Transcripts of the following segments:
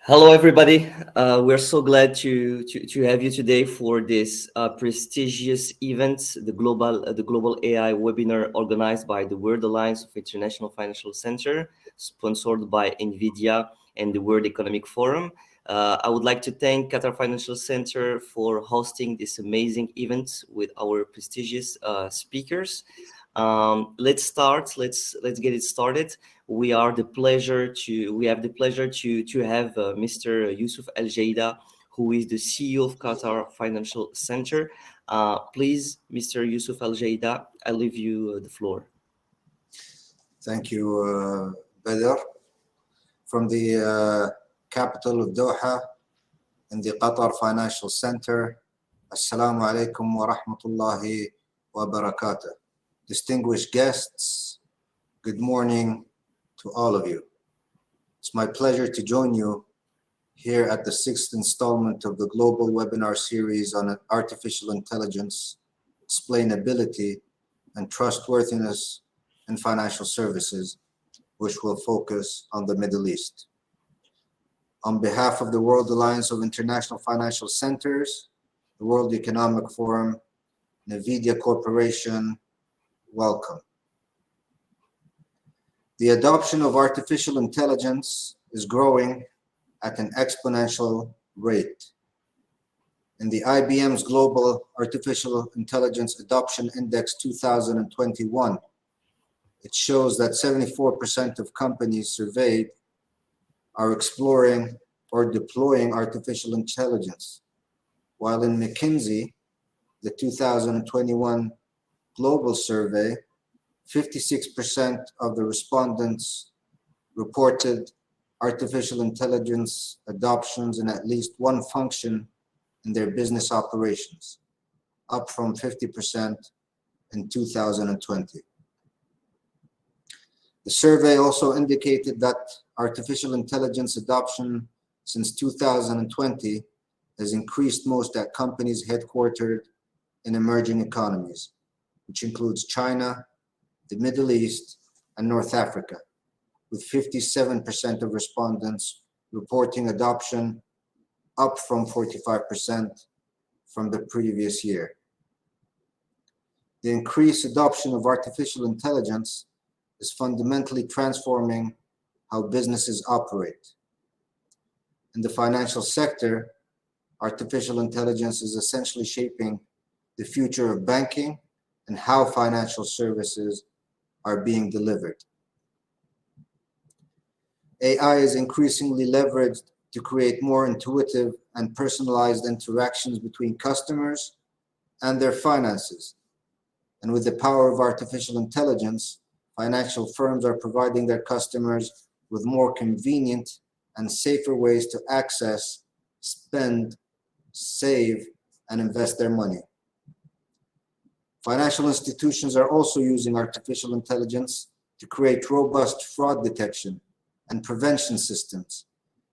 Hello, everybody. We're so glad to have you today for this prestigious event, the global AI webinar organized by the World Alliance of International Financial Center, sponsored by Nvidia and the World Economic Forum. I would like to thank Qatar Financial Center for hosting this amazing event with our prestigious speakers. Let's start. Let's get it started. We have the pleasure to have Mr. Yusuf Al Jaida, who is the CEO of Qatar Financial Center. Please, Mr. Yusuf Al Jaida, I leave you the floor. Thank you, Badr. From the capital of Doha in the Qatar Financial Center, Assalamu alaikum wa rahmatullahi wa barakatuh. Distinguished guests, good morning to all of you. It's my pleasure to join you here at the 6th installment of the global webinar series on artificial intelligence, explainability, and trustworthiness in financial services, which will focus on the Middle East. On behalf of the World Alliance of International Financial Centers, the World Economic Forum, Nvidia Corporation, welcome. The adoption of artificial intelligence is growing at an exponential rate. In the IBM's Global Artificial Intelligence Adoption Index 2021, it shows that 74% of companies surveyed are exploring or deploying artificial intelligence, while in McKinsey, the 2021 global survey, 56% of the respondents reported artificial intelligence adoptions in at least one function in their business operations, up from 50% in 2020. The survey also indicated that artificial intelligence adoption since 2020 has increased most at companies headquartered in emerging economies, which includes China, the Middle East, and North Africa, with 57% of respondents reporting adoption, up from 45% from the previous year. The increased adoption of artificial intelligence is fundamentally transforming how businesses operate. In the financial sector, artificial intelligence is essentially shaping the future of banking and how financial services are being delivered. AI is increasingly leveraged to create more intuitive and personalized interactions between customers and their finances. And with the power of artificial intelligence, financial firms are providing their customers with more convenient and safer ways to access, spend, save, and invest their money. Financial institutions are also using artificial intelligence to create robust fraud detection and prevention systems,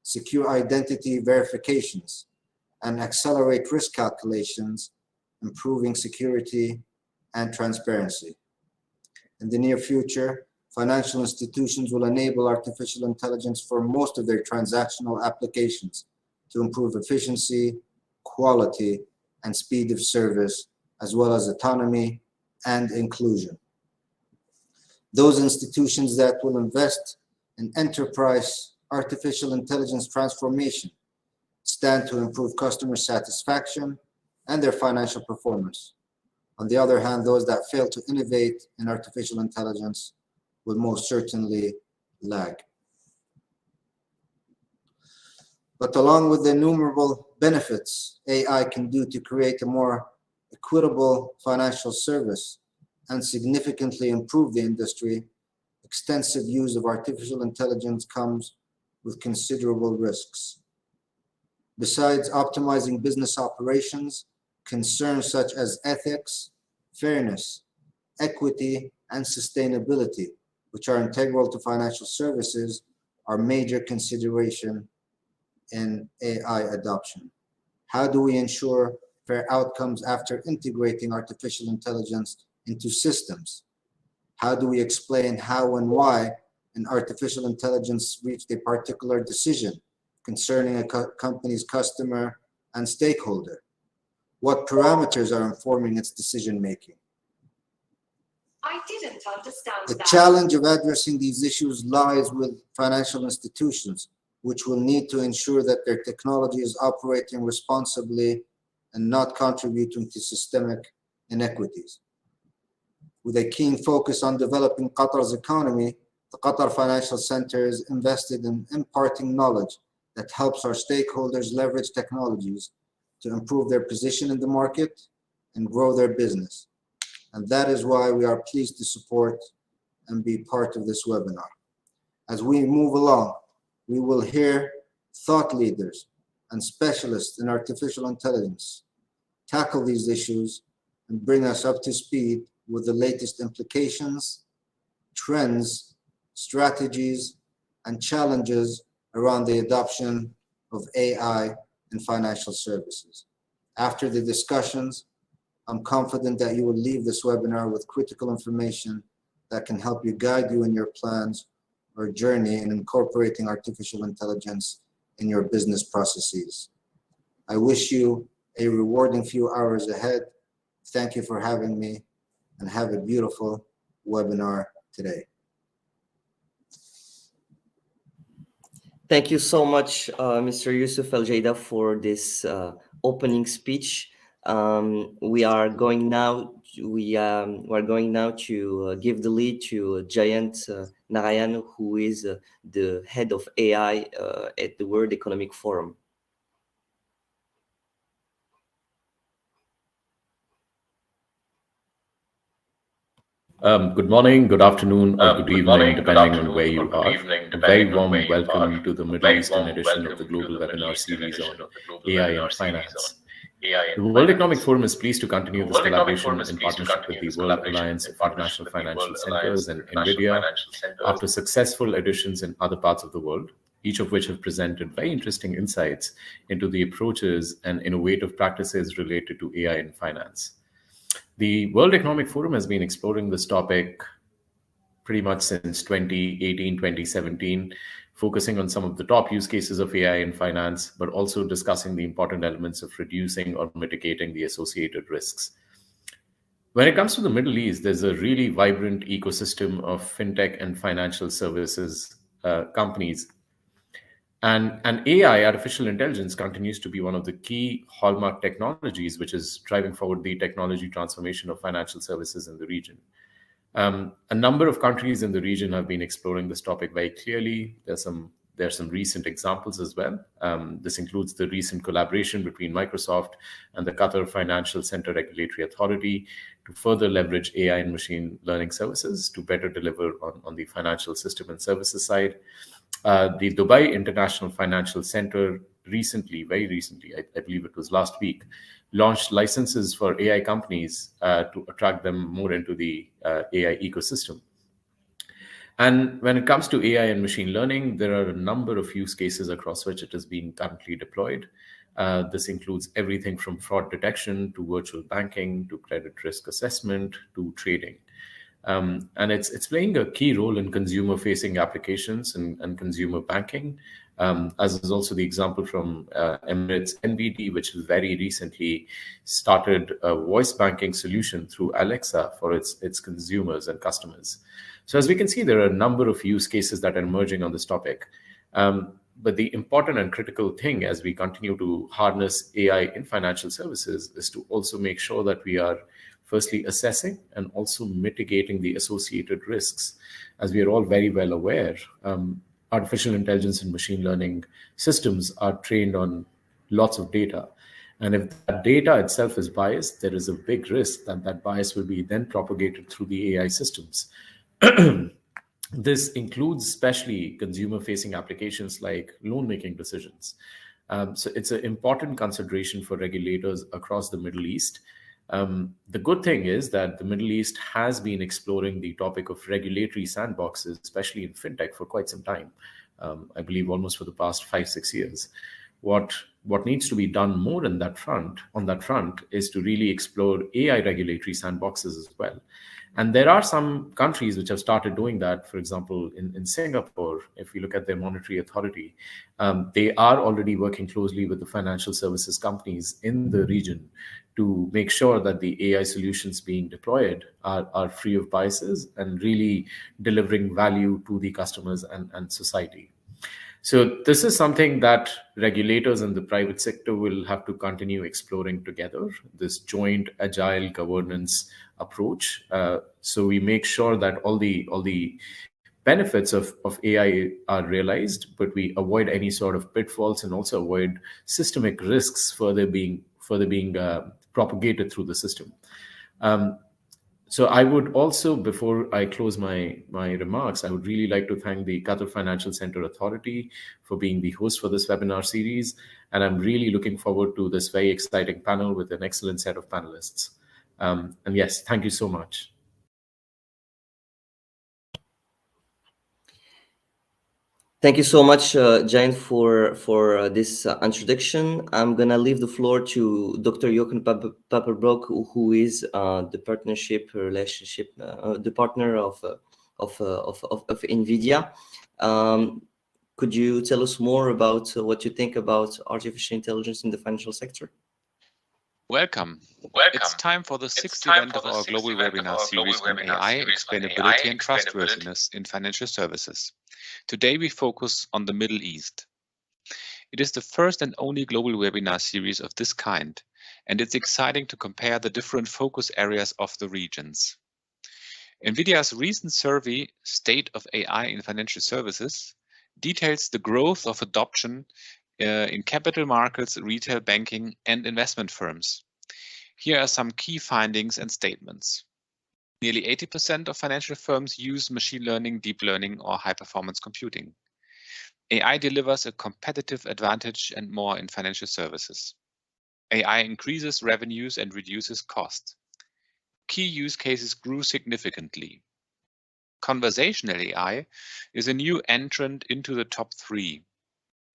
secure identity verifications, and accelerate risk calculations, improving security and transparency. In the near future, financial institutions will enable artificial intelligence for most of their transactional applications to improve efficiency, quality, and speed of service, as well as autonomy and inclusion. Those institutions that will invest in enterprise artificial intelligence transformation stand to improve customer satisfaction and their financial performance. On the other hand, those that fail to innovate in artificial intelligence will most certainly lag. But along with the innumerable benefits AI can do to create a more equitable financial service and significantly improve the industry, extensive use of artificial intelligence comes with considerable risks. Besides optimizing business operations, concerns such as ethics, fairness, equity, and sustainability, which are integral to financial services, are major consideration in AI adoption. How do we ensure fair outcomes after integrating artificial intelligence into systems? How do we explain how and why an artificial intelligence reached a particular decision, concerning a company's customer and stakeholder? What parameters are informing its decision-making? I didn't understand The that. challenge of addressing these issues lies with financial institutions, which will need to ensure that their technology is operating responsibly and not contributing to systemic inequities. With a keen focus on developing Qatar's economy, the Qatar Financial Center is invested in imparting knowledge that helps our stakeholders leverage technologies to improve their position in the market and grow their business. And that is why we are pleased to support and be part of this webinar. As we move along, we will hear thought leaders and specialists in artificial intelligence tackle these issues and bring us up to speed with the latest implications, trends, strategies, and challenges around the adoption of AI in financial services. After the discussions, I'm confident that you will leave this webinar with critical information that can help you guide you in your plans or journey in incorporating artificial intelligence in your business processes. I wish you a rewarding few hours ahead. Thank you for having me, and have a beautiful webinar today. Thank you so much, Mr. Yusuf Al Jaida, for this opening speech. We are going now to give the lead to Jayant Narayan, who is the head of AI at the World Economic Forum. Good morning, good afternoon, or good evening, depending on where you are. A very warm welcome to the Middle Eastern edition of the global webinar series on AI and finance. The World Economic Forum is pleased to continue this collaboration in partnership with the World Alliance of International Financial Centers and Nvidia after successful editions in other parts of the world, each of which have presented very interesting insights into the approaches and innovative practices related to AI in finance. The World Economic Forum has been exploring this topic pretty much since 2018, 2017, focusing on some of the top use cases of AI in finance, but also discussing the important elements of reducing or mitigating the associated risks. When it comes to the Middle East, there's a really vibrant ecosystem of fintech and financial services companies. And AI, artificial intelligence, continues to be one of the key hallmark technologies which is driving forward the technology transformation of financial services in the region. A number of countries in the region have been exploring this topic very clearly. There are some recent examples as well. This includes the recent collaboration between Microsoft and the Qatar Financial Center Regulatory Authority to further leverage AI and machine learning services to better deliver on the financial system and services side. The Dubai International Financial Center very recently, I believe it was last week, launched licenses for AI companies to attract them more into the AI ecosystem. And when it comes to AI and machine learning, there are a number of use cases across which it is being currently deployed. This includes everything from fraud detection to virtual banking to credit risk assessment to trading. And it's playing a key role in consumer-facing applications and consumer banking, as is also the example from Emirates NBD, which has very recently started a voice banking solution through Alexa for its consumers and customers. So as we can see, there are a number of use cases that are emerging on this topic. But the important and critical thing as we continue to harness AI in financial services is to also make sure that we are firstly assessing and also mitigating the associated risks. As we are all very well aware, artificial intelligence and machine learning systems are trained on lots of data. And if that data itself is biased, there is a big risk that that bias will be then propagated through the AI systems. This includes especially consumer-facing applications like loan-making decisions. So it's an important consideration for regulators across the Middle East. The good thing is that the Middle East has been exploring the topic of regulatory sandboxes, especially in fintech, for quite some time. I believe almost for the past 5-6 years. what needs to be done more on that front is to really explore AI regulatory sandboxes as well. And there are some countries which have started doing that. For example, in Singapore, if we look at their monetary authority, they are already working closely with the financial services companies in the region to make sure that the AI solutions being deployed are free of biases and really delivering value to the customers and society. So this is something that regulators and the private sector will have to continue exploring together, this joint agile governance approach. So we make sure that all the benefits of AI are realized, but we avoid any sort of pitfalls and also avoid systemic risks further being propagated through the system. So I would also, before I close my remarks, I would really like to thank the Qatar Financial Center Authority for being the host for this webinar series. And I'm really looking forward to this very exciting panel with an excellent set of panelists. And yes, thank you so much. Thank you so much, Jain, for this introduction. I'm gonna leave the floor to Dr. Jochen Paperbroek, who is the partner of Nvidia. Could you tell us more about what you think about artificial intelligence in the financial sector? Welcome. It's time for the sixth event of our global webinar series on AI, explainability and trustworthiness in financial services. Today we focus on the Middle East. It is the first and only global webinar series of this kind, and it's exciting to compare the different focus areas of the regions. Nvidia's recent survey, State of AI in Financial Services, details the growth of adoption in capital markets, retail banking, and investment firms. Here are some key findings and statements. Nearly 80% of financial firms use machine learning, deep learning, or high-performance computing. AI delivers a competitive advantage and more in financial services. AI increases revenues and reduces costs. Key use cases grew significantly. Conversational AI is a new entrant into the top 3.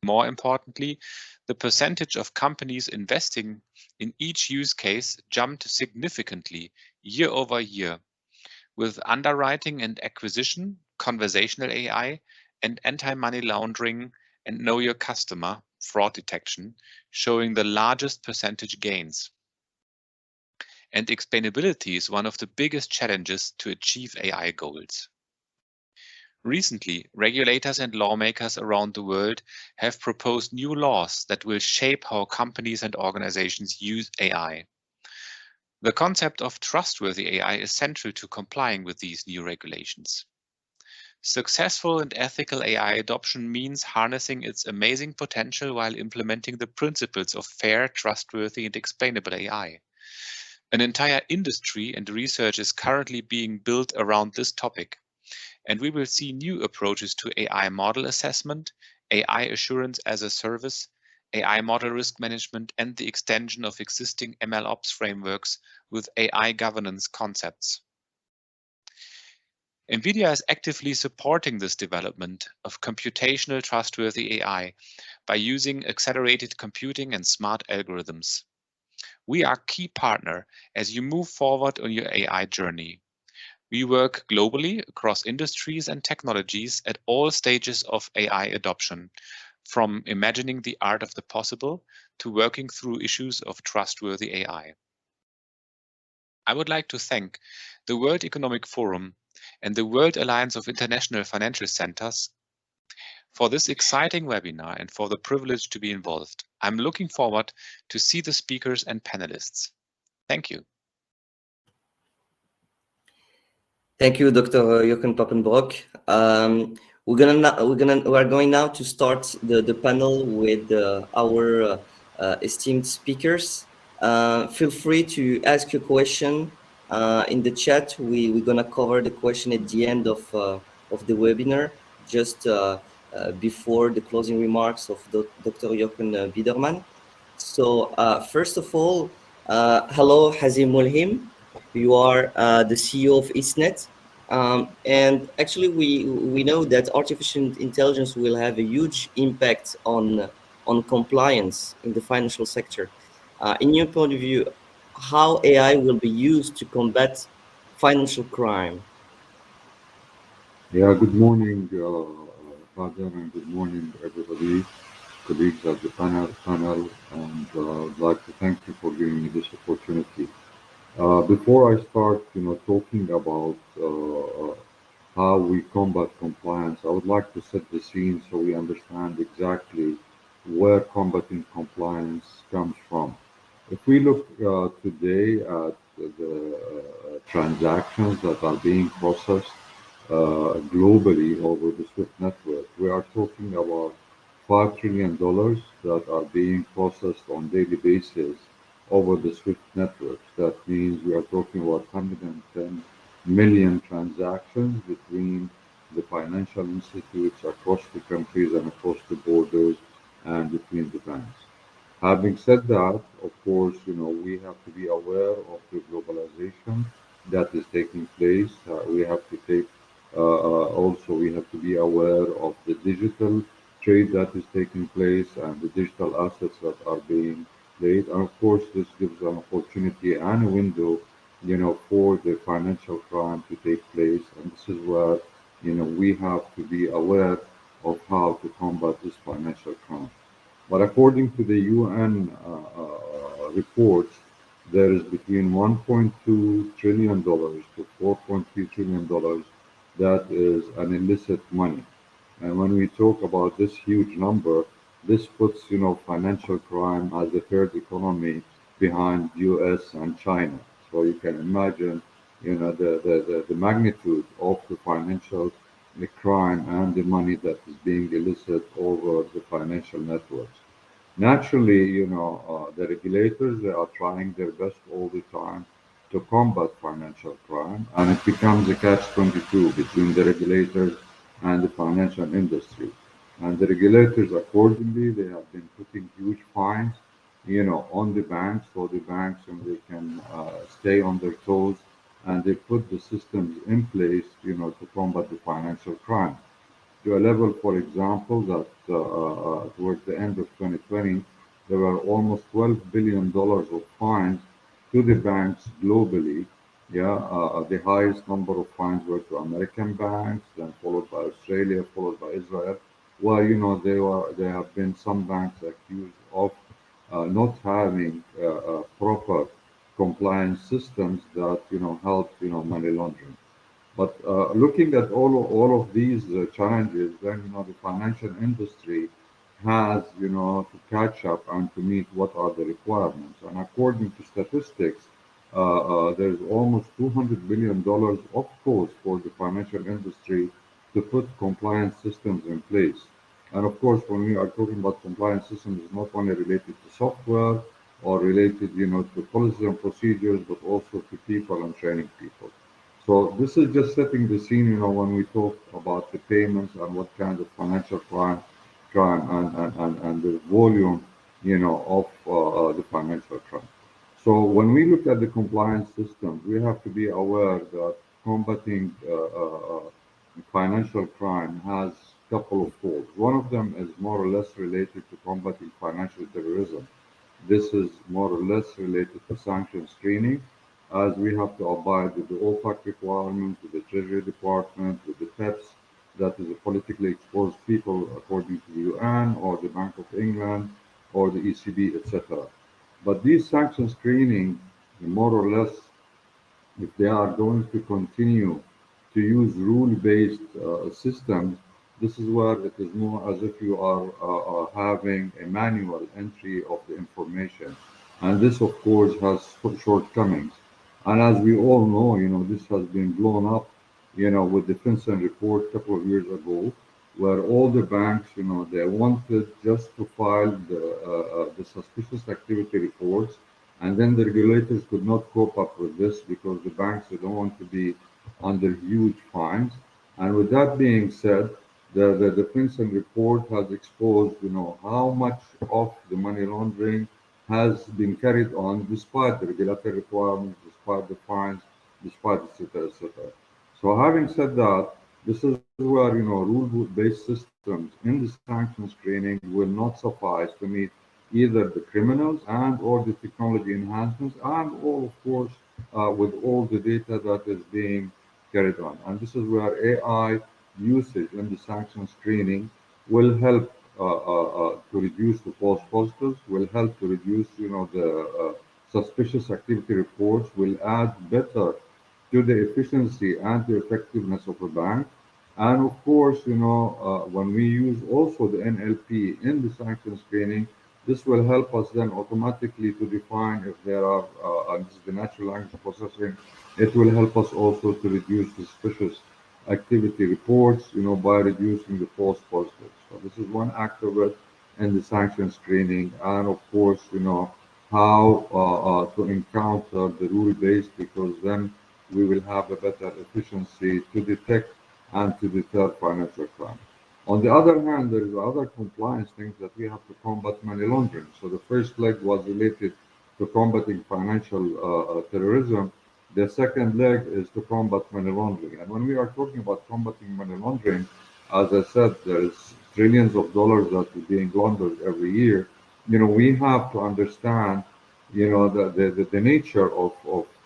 More importantly, the percentage of companies investing in each use case jumped significantly year over year, with underwriting and acquisition, conversational AI, and anti-money laundering and know your customer, fraud detection, showing the largest percentage gains. And explainability is one of the biggest challenges to achieve AI goals. Recently, regulators and lawmakers around the world have proposed new laws that will shape how companies and organizations use AI. The concept of trustworthy AI is central to complying with these new regulations. Successful and ethical AI adoption means harnessing its amazing potential while implementing the principles of fair, trustworthy, and explainable AI. An entire industry and research is currently being built around this topic, and we will see new approaches to AI model assessment, AI assurance as a service, AI model risk management, and the extension of existing MLOps frameworks with AI governance concepts. Nvidia is actively supporting this development of computational trustworthy AI by using accelerated computing and smart algorithms. We are a key partner as you move forward on your AI journey. We work globally across industries and technologies at all stages of AI adoption, from imagining the art of the possible to working through issues of trustworthy AI. I would like to thank the World Economic Forum and the World Alliance of International Financial Centers for this exciting webinar and for the privilege to be involved. I'm looking forward to see the speakers and panelists. Thank you. Thank you, Dr. Jochen Paperbroek. We're going now to start the panel with our esteemed speakers. Feel free to ask your question in the chat. We're gonna cover the question at the end of the webinar, just before the closing remarks of Dr. Jochen Biedermann. So first of all, hello, Hazim Mulhim. You are the CEO of ISNET. And actually, we know that artificial intelligence will have a huge impact on on compliance in the financial sector. In your point of view, how AI will be used to combat financial crime? Yeah, good morning, Father, and good morning, everybody, colleagues at the panel, and I'd like to thank you for giving me this opportunity. Before I start, talking about how we combat compliance, I would like to set the scene so we understand exactly where combating compliance comes from. If we look today at the transactions that are being processed globally over the SWIFT network, we are talking about $5 trillion that are being processed on daily basis over the SWIFT network. That means we are talking about 110 million transactions between the financial institutes across the countries and across the borders and between the banks. Having said that, of course, we have to be aware of the globalization that is taking place. We have to take also we have to be aware of the digital trade that is taking place and the digital assets that are being played. And of course, this gives an opportunity and a window, for the financial crime to take place. And this is where, we have to be aware of how to combat this financial crime. But according to the UN reports, there is between $1.2 trillion to $4.3 trillion that is an illicit money. And when we talk about this huge number, this puts, financial crime as the third economy behind US and China. So you can imagine, the magnitude of the financial crime and the money that is being illicit over the financial networks. Naturally, the regulators, they are trying their best all the time to combat financial crime, and it becomes a catch-22 between the regulators and the financial industry. And the regulators, accordingly, they have been putting huge fines, on the banks, so the banks, they can stay on their toes, and they put the systems in place, to combat the financial crime to a level, for example, that towards the end of 2020, there were almost $12 billion of fines to the banks globally. Yeah, the highest number of fines were to American banks, then followed by Australia, followed by Israel. Well, there have been some banks accused of not having proper compliance systems that help money laundering. But looking at all of these challenges, then the financial industry has to catch up and to meet what are the requirements. And according to statistics, there's almost $200 billion of cost for the financial industry to put compliance systems in place. And of course, when we are talking about compliance systems, it's not only related to software or related, to policies and procedures, but also to people and training people. So this is just setting the scene, when we talk about the payments and what kind of financial crime and the volume, of the financial crime. So when we look at the compliance systems, we have to be aware that combating financial crime has a couple of folds. One of them is more or less related to combating financial terrorism. This is more or less related to sanction screening, as we have to abide with the OFAC requirements, with the Treasury Department, with the PEPs, that is the politically exposed people according to the UN or the Bank of England or the ECB, etc. But these sanction screening, more or less, if they are going to continue to use rule-based systems, this is where it is more as if you are having a manual entry of the information. And this, of course, has shortcomings. And as we all know, this has been blown up, with the FinCEN report a couple of years ago, where all the banks, they wanted just to file the suspicious activity reports, and then the regulators could not cope up with this because the banks, they don't want to be under huge fines. And with that being said, the FinCEN report has exposed, how much of the money laundering has been carried on despite the regulatory requirements, despite the fines, despite etc. etc. So having said that, this is where, rule-based systems in the sanctions screening will not suffice to meet either the criminals and or the technology enhancements and all, of course, with all the data that is being carried on. And this is where AI usage in the sanction screening will help to reduce the false positives, will help to reduce, the suspicious activity reports, will add better to the efficiency and the effectiveness of a bank. And of course, when we use also the NLP in the sanction screening, this will help us then automatically to define if there are, and this is the natural language processing, it will help us also to reduce suspicious activity reports, by reducing the false positives. So this is one act of it in the sanction screening. And of course, how to encounter the rule-based, because then we will have a better efficiency to detect and to deter financial crime. On the other hand, there is other compliance things that we have to combat money laundering. So the first leg was related to combating financial terrorism. The second leg is to combat money laundering. And when we are talking about combating money laundering, as I said, there is trillions of dollars that is being laundered every year. We have to understand, the nature of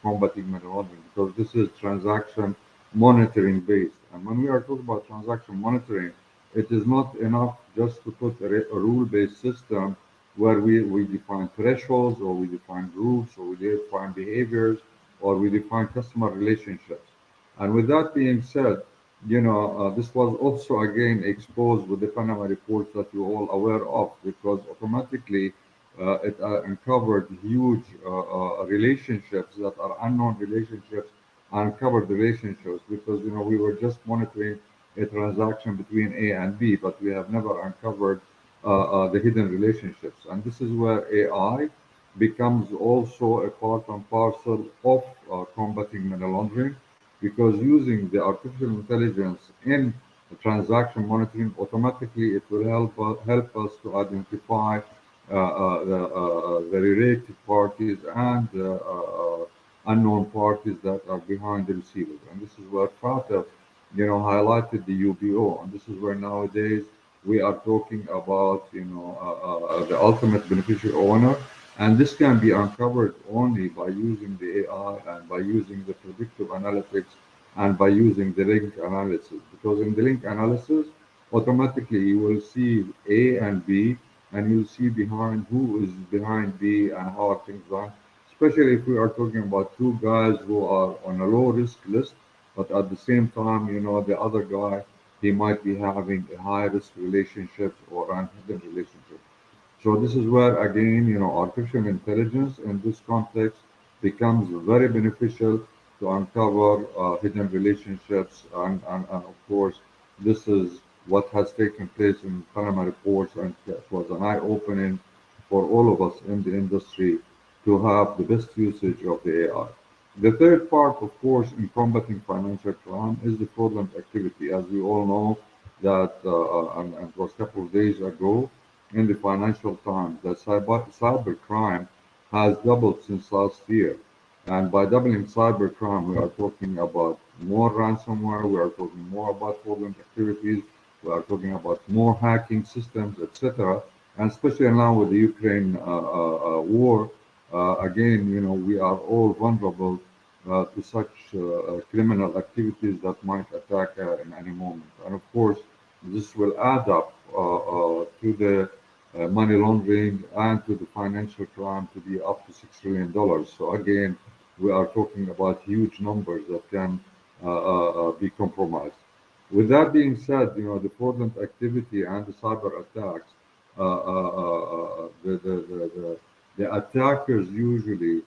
combating money laundering, because this is transaction monitoring based. And when we are talking about transaction monitoring, it is not enough just to put a rule-based system where we define thresholds, or we define groups, or we define behaviors, or we define customer relationships. And with that being said, this was also again exposed with the Panama reports that you're all aware of, because automatically it uncovered huge relationships that are unknown relationships, uncovered relationships, because we were just monitoring a transaction between A and B, but we have never uncovered the hidden relationships. And this is where AI becomes also a part and parcel of combating money laundering, because using the artificial intelligence in transaction monitoring, automatically it will help us to identify the related parties and unknown parties that are behind the receivers. And this is where Fatah, highlighted the UBO. And this is where nowadays we are talking about, the ultimate beneficiary owner. And this can be uncovered only by using the AI and by using the predictive analytics and by using the link analysis. Because in the link analysis, automatically you will see A and B, and you'll see behind who is behind B and how are things done. Especially if we are talking about two guys who are on a low risk list, but at the same time, the other guy, he might be having a high risk relationship or an hidden relationship. So this is where again, artificial intelligence in this context becomes very beneficial to uncover hidden relationships, and of course, this is what has taken place in Panama reports, and it was an eye-opening for all of us in the industry to have the best usage of the AI. The third part, of course, in combating financial crime is the fraudulent activity. As we all know, that and it was a couple of days ago in the Financial Times, that cyber crime has doubled since last year. And by doubling cybercrime, we are talking about more ransomware, we are talking more about fraudulent activities, we are talking about more hacking systems, etc. And especially now with the Ukraine war, again, we are all vulnerable to such criminal activities that might attack in any moment. And of course, this will add up to the money laundering and to the financial crime to be up to $6 trillion. So again, we are talking about huge numbers that can be compromised. With that being said, the fraudulent activity and the cyber attacks, the attackers usually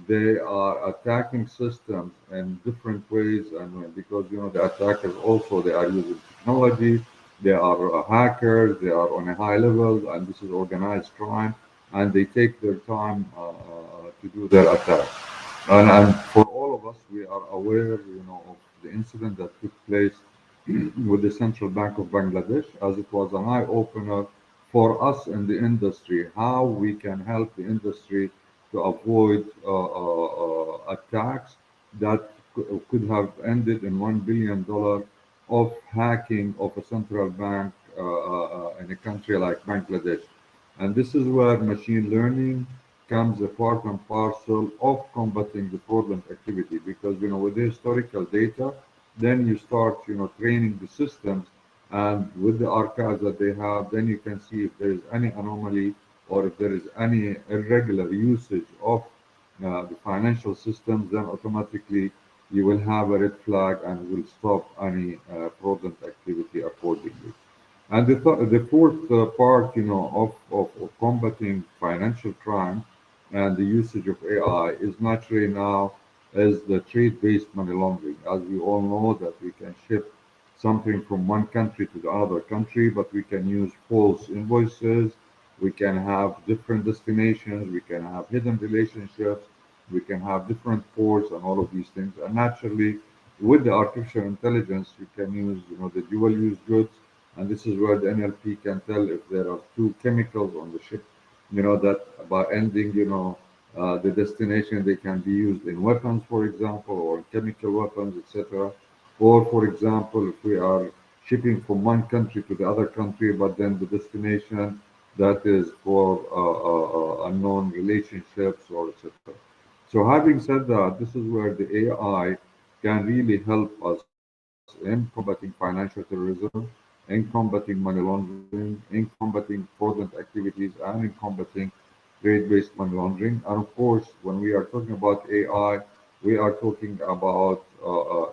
they are attacking systems in different ways, and because the attackers also they are using technology, they are hackers, they are on a high level, and this is organized crime, and they take their time to do their attacks. And for all of us, we are aware, of the incident that took place with the Central Bank of Bangladesh, as it was an eye opener for us in the industry, how we can help the industry to avoid attacks that could have ended in $1 billion of hacking of a central bank in a country like Bangladesh. And this is where machine learning comes a part and parcel of combating the fraudulent activity, because with the historical data, then you start training the systems, and with the archives that they have, then you can see if there is any anomaly or if there is any irregular usage of the financial systems, then automatically you will have a red flag and will stop any fraudulent activity accordingly. And the fourth part, of combating financial crime and the usage of AI is naturally now is the trade-based money laundering. As we all know that we can ship something from one country to the other country, but we can use false invoices, we can have different destinations, we can have hidden relationships, we can have different ports and all of these things. And naturally, with the artificial intelligence, you can use, the dual-use goods, and this is where the NLP can tell if there are two chemicals on the ship, that by ending, the destination, they can be used in weapons, for example, or chemical weapons, etc. Or, for example, if we are shipping from one country to the other country, but then the destination that is for unknown relationships or etc. So having said that, this is where the AI can really help us in combating financial terrorism, in combating money laundering, in combating fraudulent activities, and in combating trade-based money laundering. And of course, when we are talking about AI, we are talking about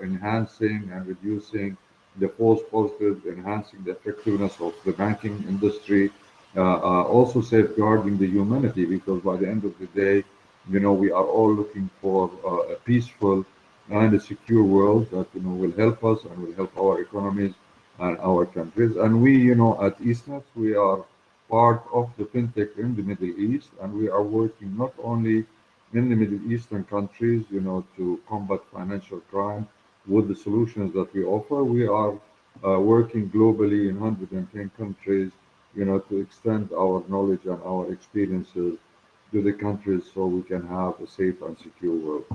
enhancing and reducing the false positives, enhancing the effectiveness of the banking industry, also safeguarding the humanity, because by the end of the day, we are all looking for a peaceful and a secure world that will help us and will help our economies and our countries. And we, at EastNet, we are part of the fintech in the Middle East, and we are working not only in the Middle Eastern countries, to combat financial crime with the solutions that we offer. We are working globally in 110 countries, to extend our knowledge and our experiences to the countries so we can have a safe and secure world.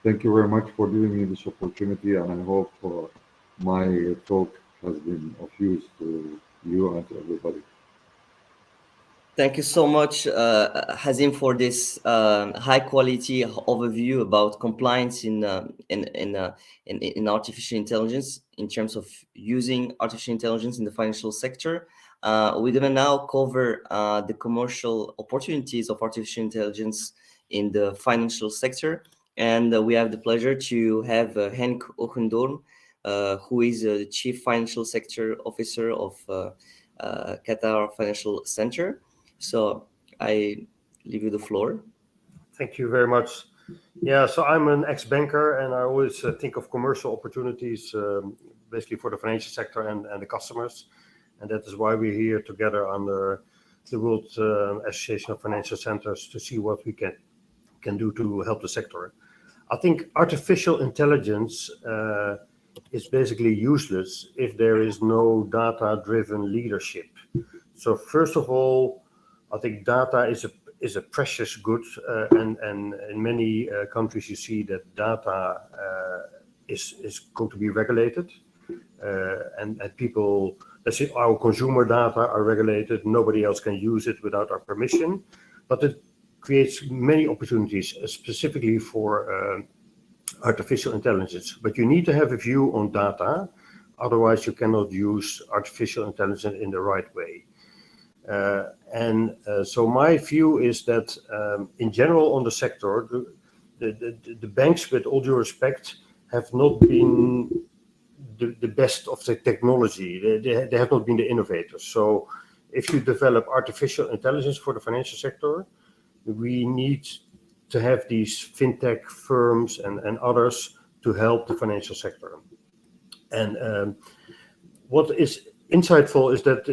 Thank you very much for giving me this opportunity, and I hope my talk has been of use to you and to everybody. Thank you so much, Hazim, for this high quality overview about compliance in artificial intelligence in terms of using artificial intelligence in the financial sector. We're gonna now cover the commercial opportunities of artificial intelligence in the financial sector, and we have the pleasure to have Henk Ogendorn, who is the Chief Financial Sector Officer of Qatar Financial Center. So I leave you the floor. Thank you very much. Yeah, so I'm an ex-banker, and I always think of commercial opportunities, basically for the financial sector and the customers. And that is why we're here together under the World Association of Financial Centers to see what we can do to help the sector. I think artificial intelligence is basically useless if there is no data-driven leadership. So first of all, I think data is a precious good, and in many countries you see that data is going to be regulated, and people, let's say our consumer data are regulated. Nobody else can use it without our permission, but it creates many opportunities, specifically for artificial intelligence. But you need to have a view on data, otherwise you cannot use artificial intelligence in the right way. So my view is that in general on the sector, the banks, with all due respect, have not been the best of the technology. They have not been the innovators. So if you develop artificial intelligence for the financial sector, we need to have these fintech firms and others to help the financial sector. And what is insightful is that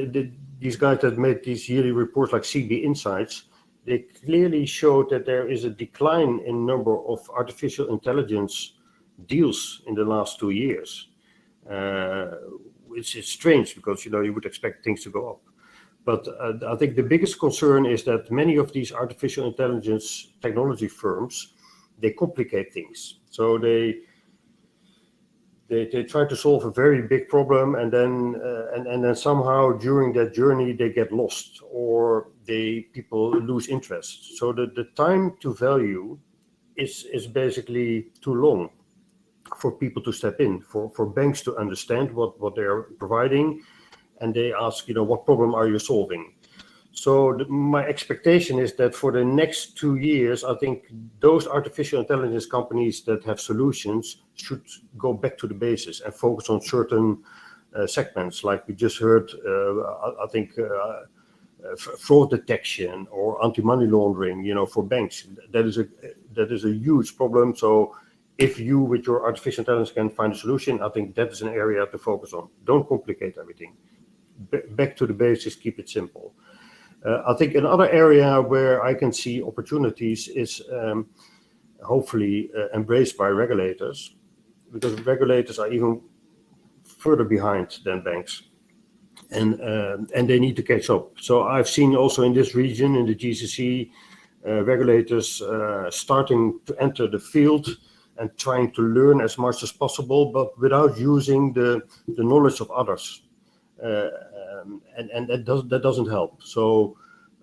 these guys that made these yearly reports like CB Insights, they clearly showed that there is a decline in number of artificial intelligence deals in the last 2 years. Which is strange because, you would expect things to go up. But I think the biggest concern is that many of these artificial intelligence technology firms, they complicate things. So they try to solve a very big problem, and then somehow during that journey they get lost, or people lose interest. So the time to value is basically too long for people to step in, for banks to understand what they're providing, and they ask, what problem are you solving? So my expectation is that for the next 2 years, I think those artificial intelligence companies that have solutions should go back to the basis and focus on certain segments, like we just heard. I think fraud detection or anti-money laundering, for banks, that is a huge problem. So if you, with your artificial intelligence, can find a solution, I think that is an area to focus on. Don't complicate everything. Back to the basics, keep it simple. I think another area where I can see opportunities is hopefully embraced by regulators, because regulators are even further behind than banks, and they need to catch up. So I've seen also in this region, in the GCC, regulators starting to enter the field and trying to learn as much as possible, but without using the knowledge of others. And that doesn't help. So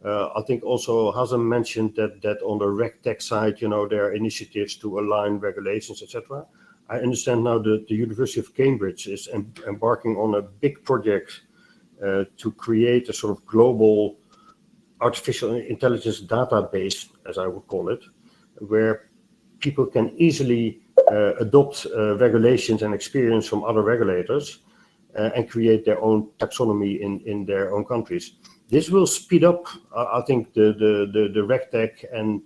I think also Hazem mentioned that on the Reg-tech side, there are initiatives to align regulations, etc. I understand now that the University of Cambridge is embarking on a big project to create a sort of global artificial intelligence database, as I would call it, where people can easily adopt regulations and experience from other regulators and create their own taxonomy in their own countries. This will speed up, I think, the Reg-tech, and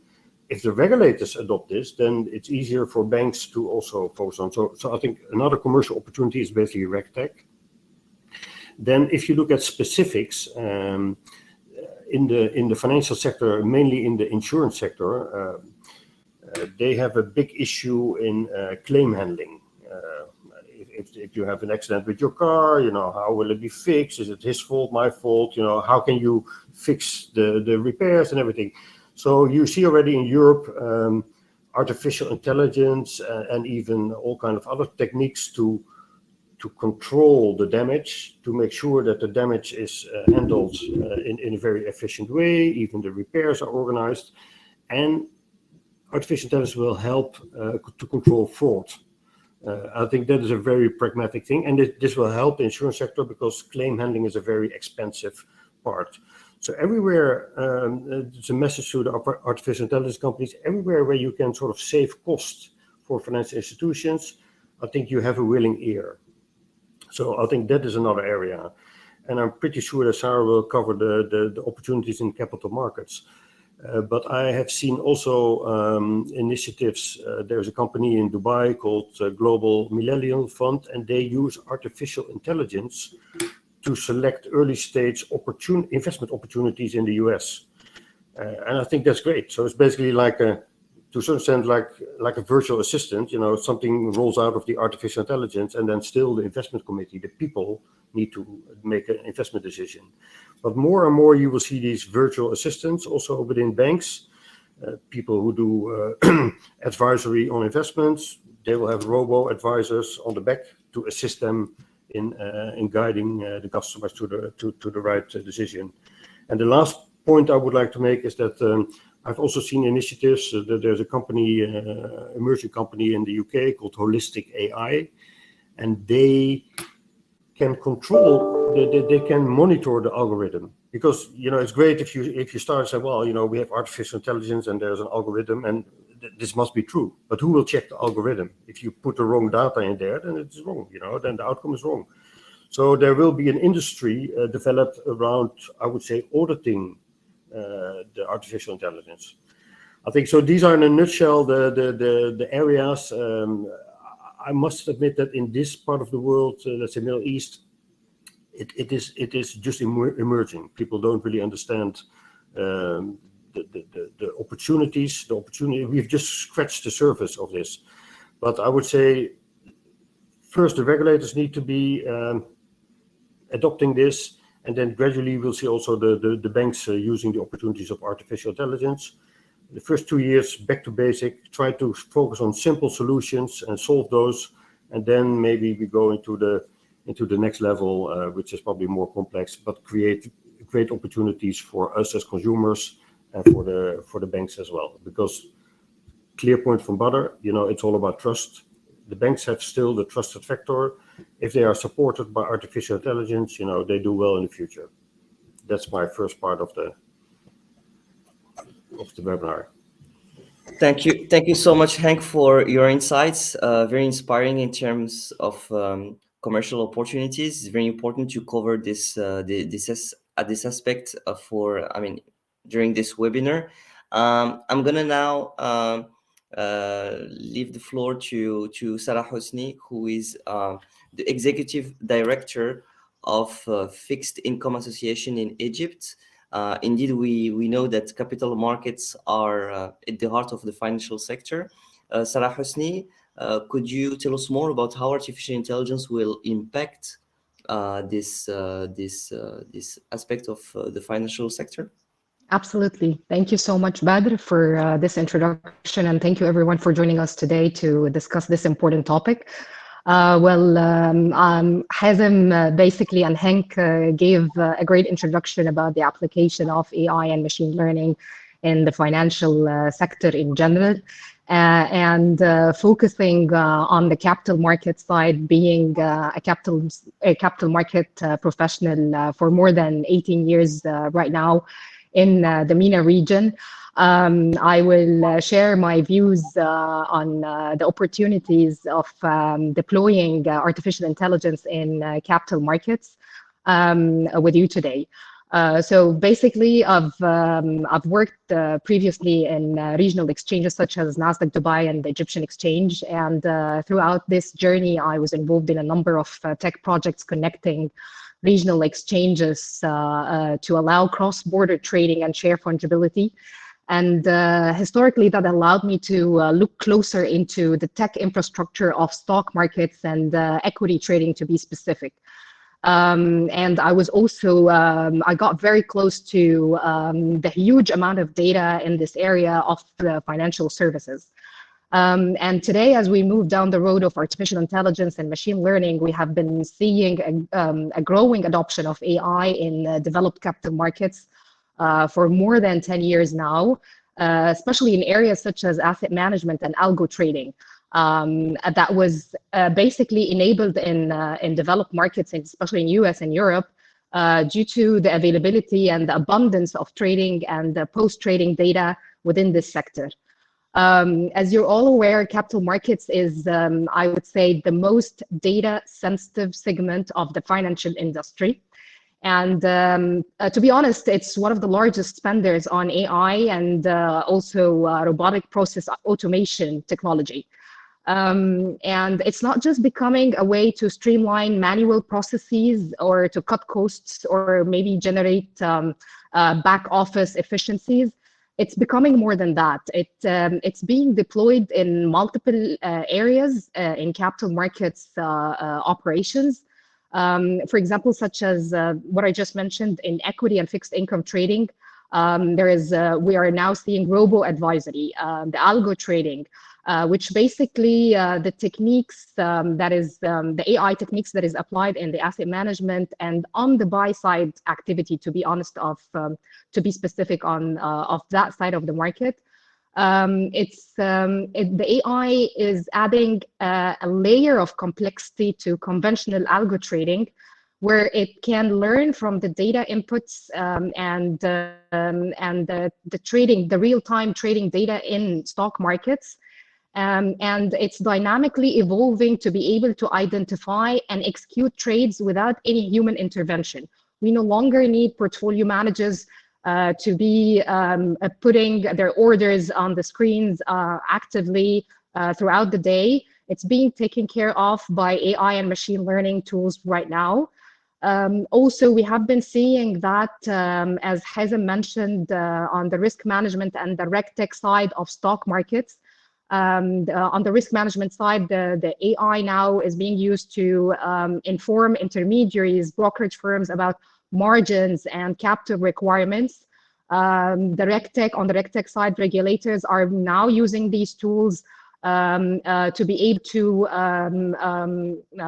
if the regulators adopt this, then it's easier for banks to also focus on. So I think another commercial opportunity is basically Reg-tech. Then, if you look at specifics in the financial sector, mainly in the insurance sector, they have a big issue in claim handling. If you have an accident with your car, how will it be fixed? Is it his fault, my fault? How can you fix the repairs and everything? So you see already in Europe, artificial intelligence and even all kind of other techniques to control the damage, to make sure that the damage is handled in a very efficient way. Even the repairs are organized, and artificial intelligence will help to control fraud. I think that is a very pragmatic thing, and this will help the insurance sector because claim handling is a very expensive part. So everywhere, it's a message to the artificial intelligence companies, everywhere where you can sort of save costs for financial institutions, I think you have a willing ear. So I think that is another area. And I'm pretty sure that Sarah will cover the opportunities in capital markets. But I have seen also initiatives. There's a company in Dubai called Global Millennium Fund, and they use artificial intelligence to select early stage investment opportunities in the US. And I think that's great. So it's basically like to a certain extent, like a virtual assistant. Something rolls out of the artificial intelligence, and then still the investment committee, the people, need to make an investment decision. But more and more you will see these virtual assistants also within banks, people who do advisory on investments. They will have robo-advisors on the back to assist them in guiding the customers to the right decision. And the last point I would like to make is that I've also seen initiatives that there's a company, emerging company in the UK called Holistic AI, and they can control, they can monitor the algorithm. Because it's great if you start and say, well, we have artificial intelligence and there's an algorithm and this must be true. But who will check the algorithm? If you put the wrong data in there, then it's wrong. Then the outcome is wrong. So there will be an industry developed around, I would say, auditing the artificial intelligence. I think so. These are in a nutshell the areas. I must admit that in this part of the world, let's say Middle East, it is just emerging. People don't really understand the opportunities. We've just scratched the surface of this. But I would say first the regulators need to be adopting this, and then gradually we'll see also the banks using the opportunities of artificial intelligence. The first 2 years, back to basic, try to focus on simple solutions and solve those, and then maybe we go into the next level, which is probably more complex, but create great opportunities for us as consumers and for the banks as well. Because clear point from Badr, it's all about trust. The banks have still the trusted factor. If they are supported by artificial intelligence, they do well in the future. That's my first part of the webinar. Thank you so much, Hank, for your insights. Very inspiring in terms of commercial opportunities. It's very important to cover this aspect during this webinar. I'm gonna now leave the floor to Sarah Hosni, who is the executive director of Fixed Income Association in Egypt. Indeed, we know that capital markets are at the heart of the financial sector. Sarah Hosni, could you tell us more about how artificial intelligence will impact this aspect of the financial sector? Absolutely. Thank you so much, Badr, for this introduction, and thank you everyone for joining us today to discuss this important topic. Hazem basically and Henk gave a great introduction about the application of AI and machine learning in the financial sector in general, and focusing on the capital market side, being a capital market professional for more than 18 years right now in the MENA region. I will share my views on the opportunities of deploying artificial intelligence in capital markets with you today. So basically, I've worked previously in regional exchanges such as Nasdaq Dubai and the Egyptian Exchange, and throughout this journey, I was involved in a number of tech projects connecting regional exchanges to allow cross-border trading and share fungibility. And historically, that allowed me to look closer into the tech infrastructure of stock markets and equity trading, to be specific. And I was also, I got very close to the huge amount of data in this area of the financial services. And today, as we move down the road of artificial intelligence and machine learning, we have been seeing a growing adoption of AI in developed capital markets for more than 10 years now, especially in areas such as asset management and algo trading. That was basically enabled in developed markets, especially in US and Europe, due to the availability and the abundance of trading and post-trading data within this sector. As you're all aware, capital markets is, I would say, the most data-sensitive segment of the financial industry. And to be honest, it's one of the largest spenders on AI and also robotic process automation technology. And it's not just becoming a way to streamline manual processes or to cut costs or maybe generate back office efficiencies. It's becoming more than that. It's being deployed in multiple areas in capital markets operations. For example, such as what I just mentioned in equity and fixed income trading. We are now seeing robo-advisory, the algo trading, which basically the techniques the AI techniques that is applied in the asset management and on the buy side activity, to be honest, to be specific on of that side of the market. The AI is adding a layer of complexity to conventional algo trading, where it can learn from the data inputs and the real-time trading data in stock markets. And it's dynamically evolving to be able to identify and execute trades without any human intervention. We no longer need portfolio managers to be putting their orders on the screens actively throughout the day. It's being taken care of by AI and machine learning tools right now. Also, we have been seeing that, as Hazem mentioned, on the risk management and the Reg-tech side of stock markets. On the risk management side, the AI now is being used to inform intermediaries, brokerage firms about margins and capital requirements. On the Reg-tech side, regulators are now using these tools to be able to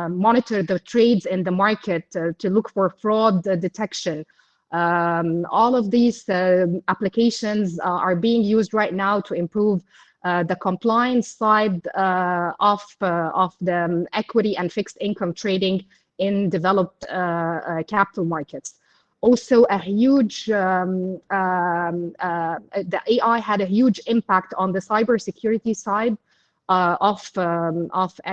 monitor the trades in the market, to look for fraud detection. All of these applications are being used right now to improve the compliance side of the equity and fixed income trading in developed capital markets. Also, a huge the AI had a huge impact on the cybersecurity side of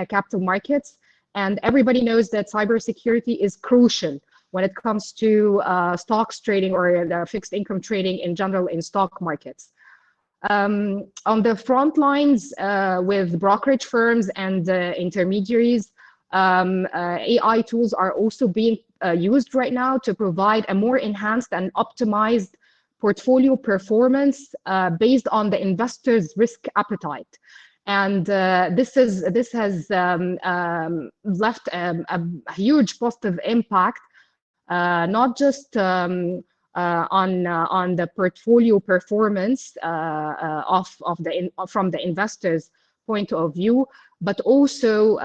capital markets, and everybody knows that cybersecurity is crucial when it comes to stocks trading or the fixed income trading in general in stock markets. On the front lines with brokerage firms and intermediaries, AI tools are also being used right now to provide a more enhanced and optimized portfolio performance based on the investor's risk appetite. And this has left a huge positive impact, not just on the portfolio performance from the investor's point of view, but also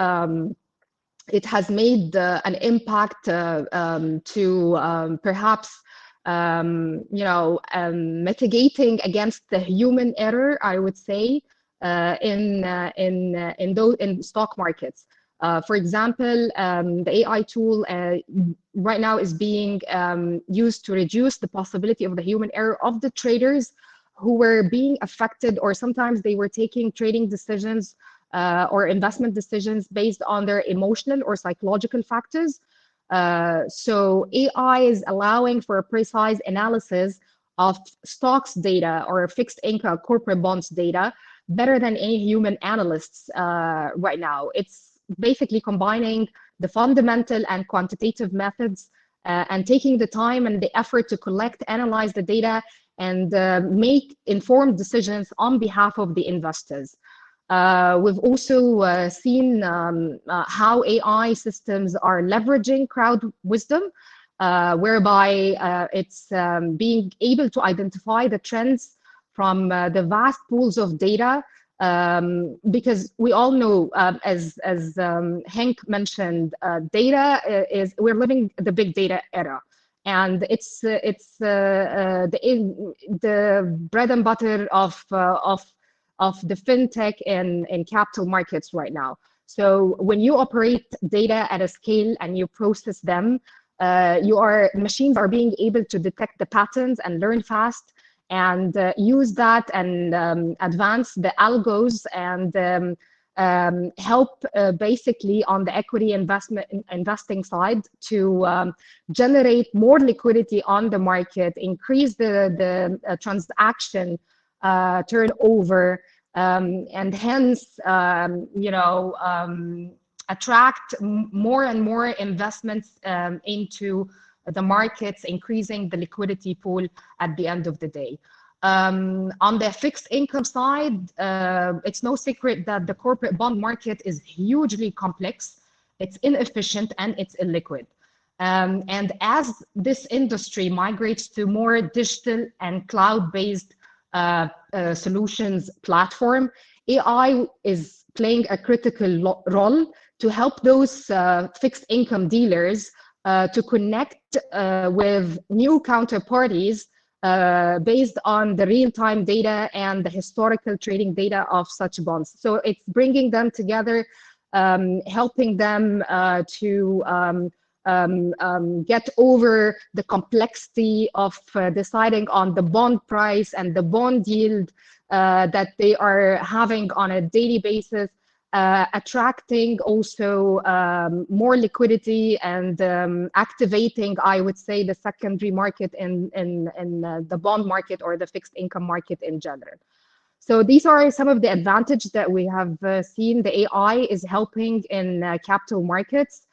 it has made an impact to perhaps mitigating against the human error, I would say, in stock markets. For example, the AI tool right now is being used to reduce the possibility of the human error of the traders who were being affected, or sometimes they were taking trading decisions or investment decisions based on their emotional or psychological factors. So AI is allowing for a precise analysis of stocks data or fixed income corporate bonds data better than any human analysts right now. It's basically combining the fundamental and quantitative methods and taking the time and the effort to collect, analyze the data, and make informed decisions on behalf of the investors. We've also seen how AI systems are leveraging crowd wisdom, whereby it's being able to identify the trends from the vast pools of data, because we all know, as Henk mentioned, data we're living the big data era, and it's the bread and butter of the fintech in capital markets right now. So when you operate data at a scale and you process them, machines are being able to detect the patterns and learn fast, and use that and advance the algos and help basically on the equity investing side to generate more liquidity on the market, increase the transaction turnover, and hence attract more and more investments into the markets, increasing the liquidity pool at the end of the day. On the fixed income side, it's no secret that the corporate bond market is hugely complex, it's inefficient, and it's illiquid. And as this industry migrates to more digital and cloud-based solutions platform, AI is playing a critical role to help those fixed income dealers to connect with new counterparties based on the real-time data and the historical trading data of such bonds. So it's bringing them together, helping them to get over the complexity of deciding on the bond price and the bond yield that they are having on a daily basis, attracting also more liquidity and activating, I would say, the secondary market in the bond market or the fixed income market in general. So these are some of the advantages that we have seen the AI is helping in capital markets.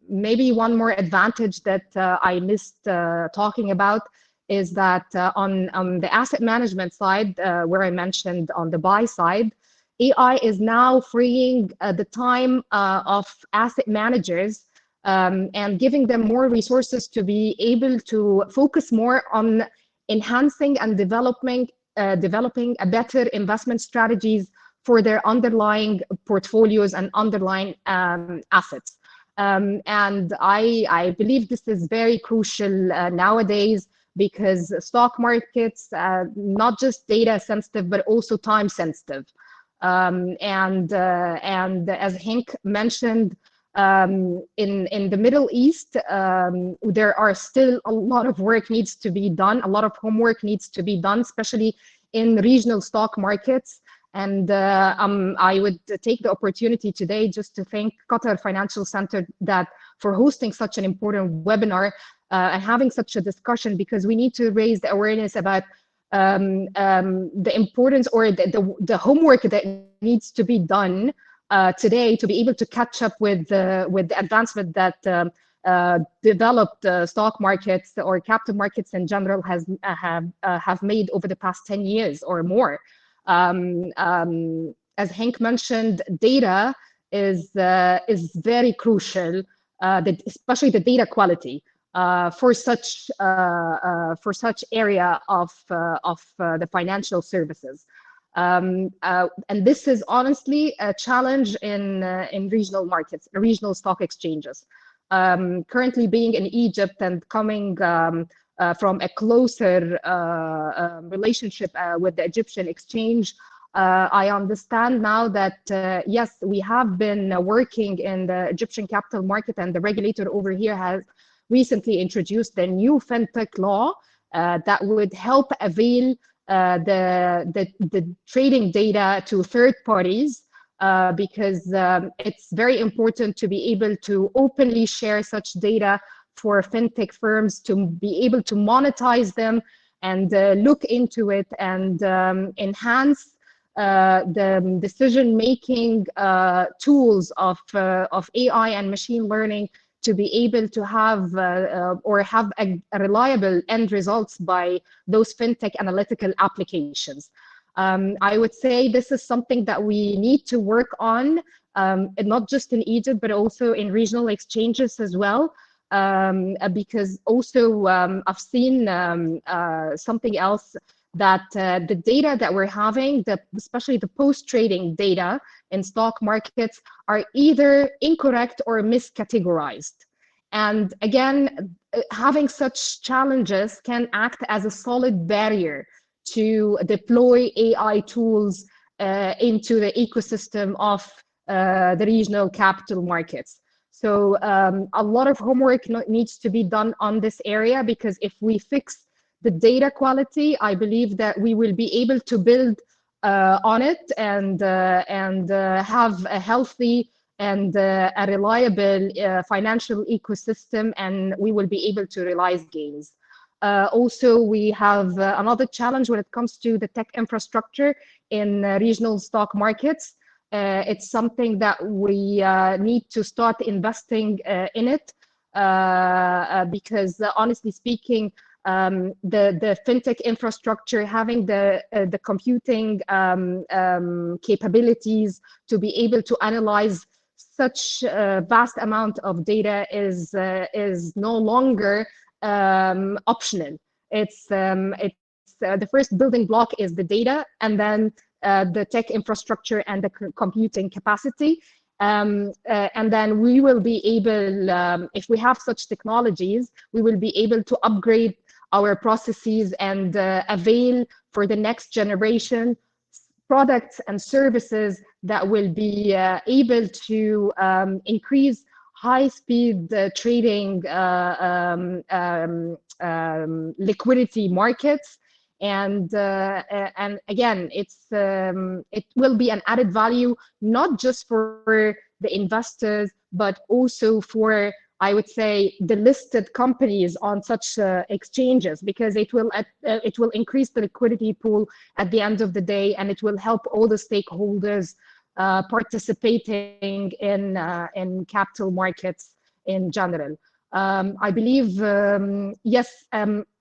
Maybe one more advantage that I missed talking about is that on the asset management side, where I mentioned on the buy side, AI is now freeing the time of asset managers and giving them more resources to be able to focus more on enhancing and developing developing a better investment strategies for their underlying portfolios and underlying assets. And I believe this is very crucial nowadays, because stock markets, not just data sensitive, but also time sensitive. And as Henk mentioned, in the Middle East, there are still a lot of work needs to be done, a lot of homework needs to be done, especially in regional stock markets. And I would take the opportunity today just to thank Qatar Financial Center for hosting such an important webinar and having such a discussion, because we need to raise the awareness about the importance or the homework that needs to be done today to be able to catch up with the advancement that developed stock markets or capital markets in general have made over the past 10 years or more. As Henk mentioned, data is very crucial, especially the data quality for such area of the financial services. And this is honestly a challenge in regional markets, regional stock exchanges. Currently being in Egypt and coming from a closer relationship with the Egyptian exchange, I understand now that yes, we have been working in the Egyptian capital market, and the regulator over here has recently introduced the new fintech law that would help avail the trading data to third parties, because it's very important to be able to openly share such data for fintech firms to be able to monetize them and look into it and enhance the decision-making tools of AI and machine learning to be able to have or have a reliable end results by those fintech analytical applications. I would say this is something that we need to work on, not just in Egypt, but also in regional exchanges as well. Because also I've seen something else, that the data that we're having, especially the post-trading data in stock markets, are either incorrect or miscategorized. And again, having such challenges can act as a solid barrier to deploy AI tools into the ecosystem of the regional capital markets. So a lot of homework needs to be done on this area, because if we fix the data quality, I believe that we will be able to build on it and have a healthy and a reliable financial ecosystem, and we will be able to realize gains. Also, we have another challenge when it comes to the tech infrastructure in regional stock markets. It's something that we need to start investing in it, because honestly speaking, the fintech infrastructure, having the computing capabilities to be able to analyze such a vast amount of data is no longer optional. It's the first building block is the data, and then the tech infrastructure and the computing capacity. And then we will be able, if we have such technologies, we will be able to upgrade our processes and avail for the next generation products and services that will be able to increase high-speed trading liquidity markets. And again, it will be an added value, not just for the investors, but also for, I would say, the listed companies on such exchanges, because it will increase the liquidity pool at the end of the day, and it will help all the stakeholders participating in capital markets in general. I believe, yes,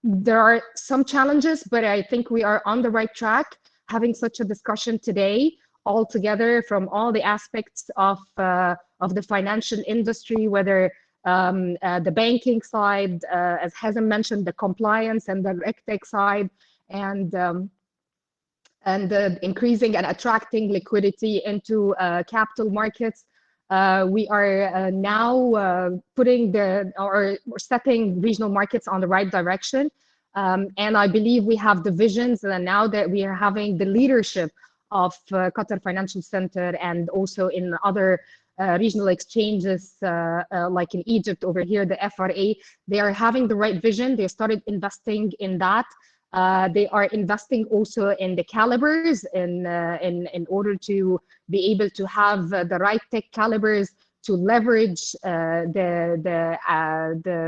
there are some challenges, but I think we are on the right track, having such a discussion today all together from all the aspects of the financial industry, whether the banking side, as Hazem mentioned, the compliance and the Reg-tech side, and and increasing and attracting liquidity into capital markets. We are now putting or setting regional markets on the right direction. And I believe we have the visions, and now that we are having the leadership of Qatar Financial Center and also in other regional exchanges like in Egypt over here, the FRA, they are having the right vision. They started investing in that. They are investing also in the calibers in order to be able to have the right tech calibers to leverage the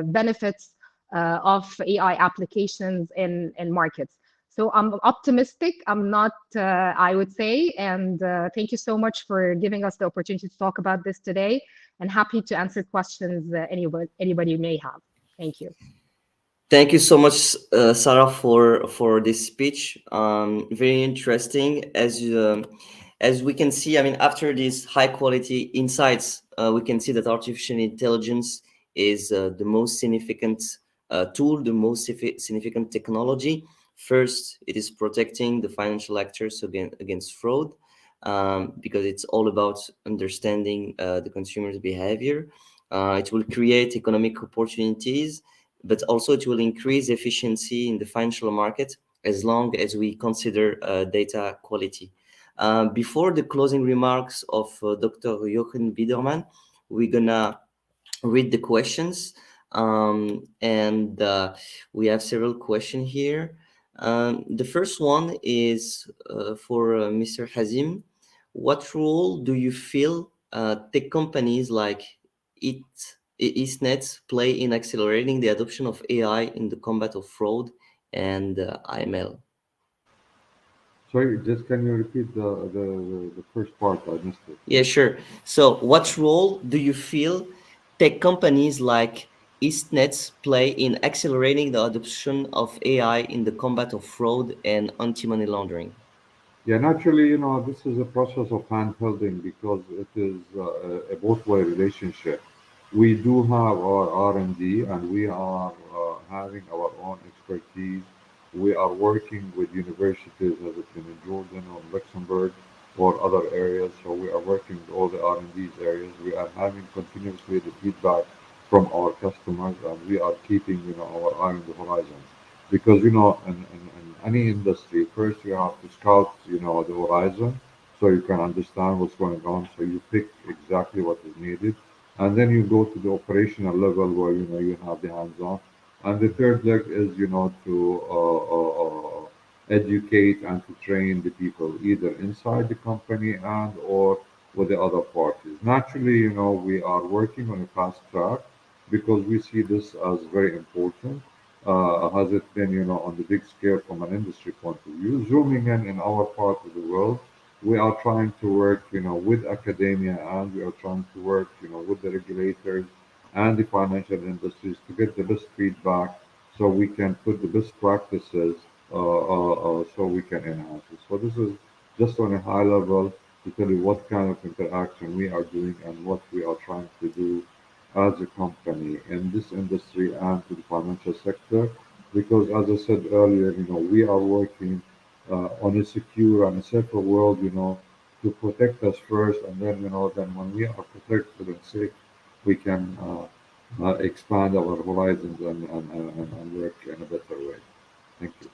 benefits of AI applications in markets. So I'm optimistic. I'm not, I would say, and thank you so much for giving us the opportunity to talk about this today, and happy to answer questions anybody may have. Thank you. Thank you so much, Sarah, for this speech. Very interesting. As we can see, I mean, after these high quality insights, we can see that artificial intelligence is the most significant tool, the most significant technology. First, it is protecting the financial actors against fraud, because it's all about understanding the consumer's behavior. It will create economic opportunities, but also it will increase efficiency in the financial market as long as we consider data quality. Before the closing remarks of Dr. Jochen Biedermann, we're gonna read the questions, and we have several questions here. The first one is for Mr. Hazim. What role do you feel tech companies like EastNet play in accelerating the adoption of AI in the combat of fraud and IML? Sorry, just can you repeat the first part? I missed it. Yeah, sure. So, what role do you feel tech companies like EastNet play in accelerating the adoption of AI in the combat of fraud and anti-money laundering? Yeah, naturally, this is a process of hand holding because it is a both-way relationship. We do have our R&D, and we are having our own expertise. We are working with universities, as it's been in Jordan or Luxembourg or other areas. So we are working with all the R&D areas. We are having continuously the feedback from our customers, and we are keeping, our eye on the horizon. Because, in any industry, first you have to scout, the horizon so you can understand what's going on. So you pick exactly what is needed. And then you go to the operational level where, you have the hands-on. And the third leg is, to educate and to train the people either inside the company and or with the other parties. Naturally, we are working on a fast track because we see this as very important. Has it been, on the big scale from an industry point of view? Zooming in our part of the world, we are trying to work, with academia, and we are trying to work, with the regulators and the financial industries to get the best feedback so we can put the best practices so we can enhance it. So this is just on a high level to tell you what kind of interaction we are doing and what we are trying to do as a company in this industry and to the financial sector. Because as I said earlier, we are working on a secure and a safer world, to protect us first, and then, then when we are protected and safe, we can expand our horizons and work in a better way. Thank you.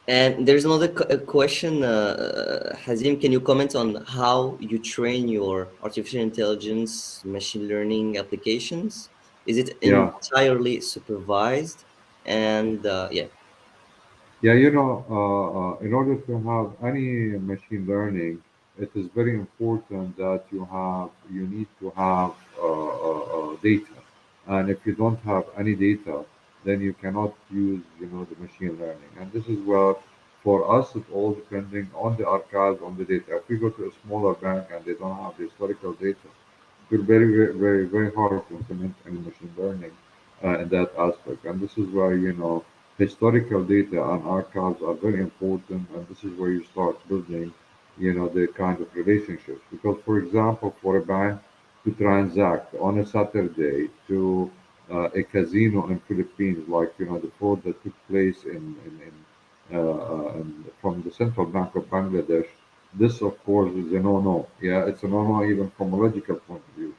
And there's another question, Hazim, can you comment on how you train your artificial intelligence, machine learning applications? Is it Yeah. entirely supervised? And yeah. Yeah, in order to have any machine learning, it is very important that you need to have data. And if you don't have any data, then you cannot use, the machine learning. And this is where, for us, it's all depending on the archives, on the data. If we go to a smaller bank and they don't have the historical data, it will be very, very, very, very hard to implement any machine learning in that aspect. And this is where, historical data and archives are very important, and this is where you start building, the kind of relationships. Because, for example, for a bank to transact on a Saturday to a casino in Philippines, like the fraud that took place and from the Central Bank of Bangladesh, this of course is a no-no. Yeah, it's a no-no even from a logical point of view.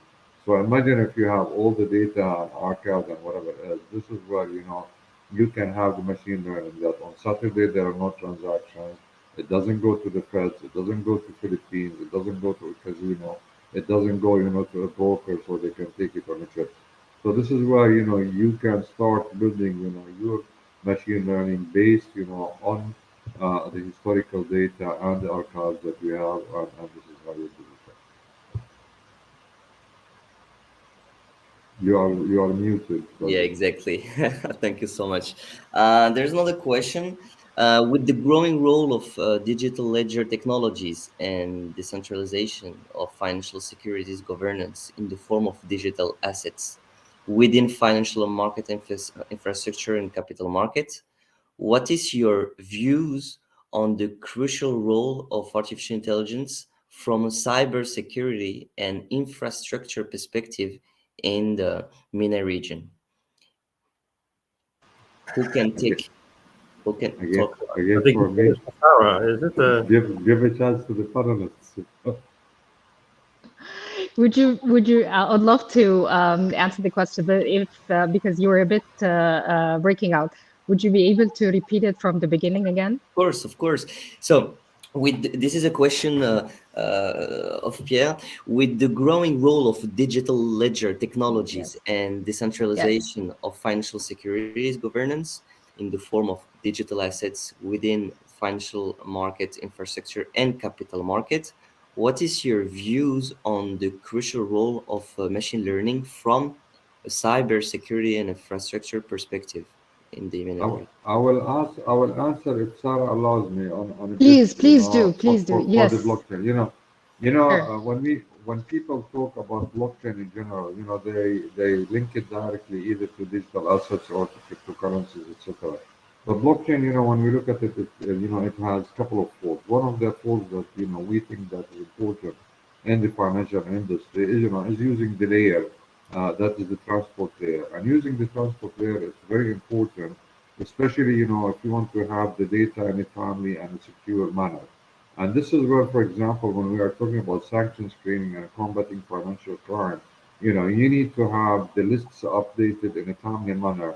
So imagine if you have all the data and archives and whatever else. This is where you can have the machine learning that on Saturday there are no transactions. It doesn't go to the Feds. It doesn't go to Philippines. It doesn't go to a casino. It doesn't go to a broker so they can take it on a trip. So this is where you can start building your machine learning based on the historical data and the archives that we have, and this is how you do it. You are muted, Yeah, brother. exactly. Thank you so much. There's another question. With the growing role of digital ledger technologies and decentralization of financial securities governance in the form of digital assets within financial market infrastructure and capital markets, what is your views on the crucial role of artificial intelligence from a cybersecurity and infrastructure perspective in the MENA region? Who can Again, take? Who can again, talk about? I again think for me, Sarah, is it? give a chance to the panelists. Would you I would love to answer the question, but if because you were a bit breaking out, would you be able to repeat it from the beginning again? Of course, of course. So, this is a question of Pierre. With the growing role of digital ledger technologies Yes. and Yes. decentralization of financial securities governance in the form of digital assets within financial market infrastructure and capital market, what is your views on the crucial role of machine learning from a cybersecurity and infrastructure perspective in the I, Yemen? I will answer if Sarah allows me on a bit, Please, please do, please do. for the Yes. blockchain. Sure. When people talk about blockchain in general, they link it directly either to digital assets or to cryptocurrencies, etc. But blockchain, when we look at it, it has a couple of folds. One of the folds that we think that is important in the financial industry is using the layer that is the transport layer, and using the transport layer is very important, especially if you want to have the data in a timely and a secure manner. And this is where, for example, when we are talking about sanctions screening and combating financial crime, you need to have the lists updated in a timely manner,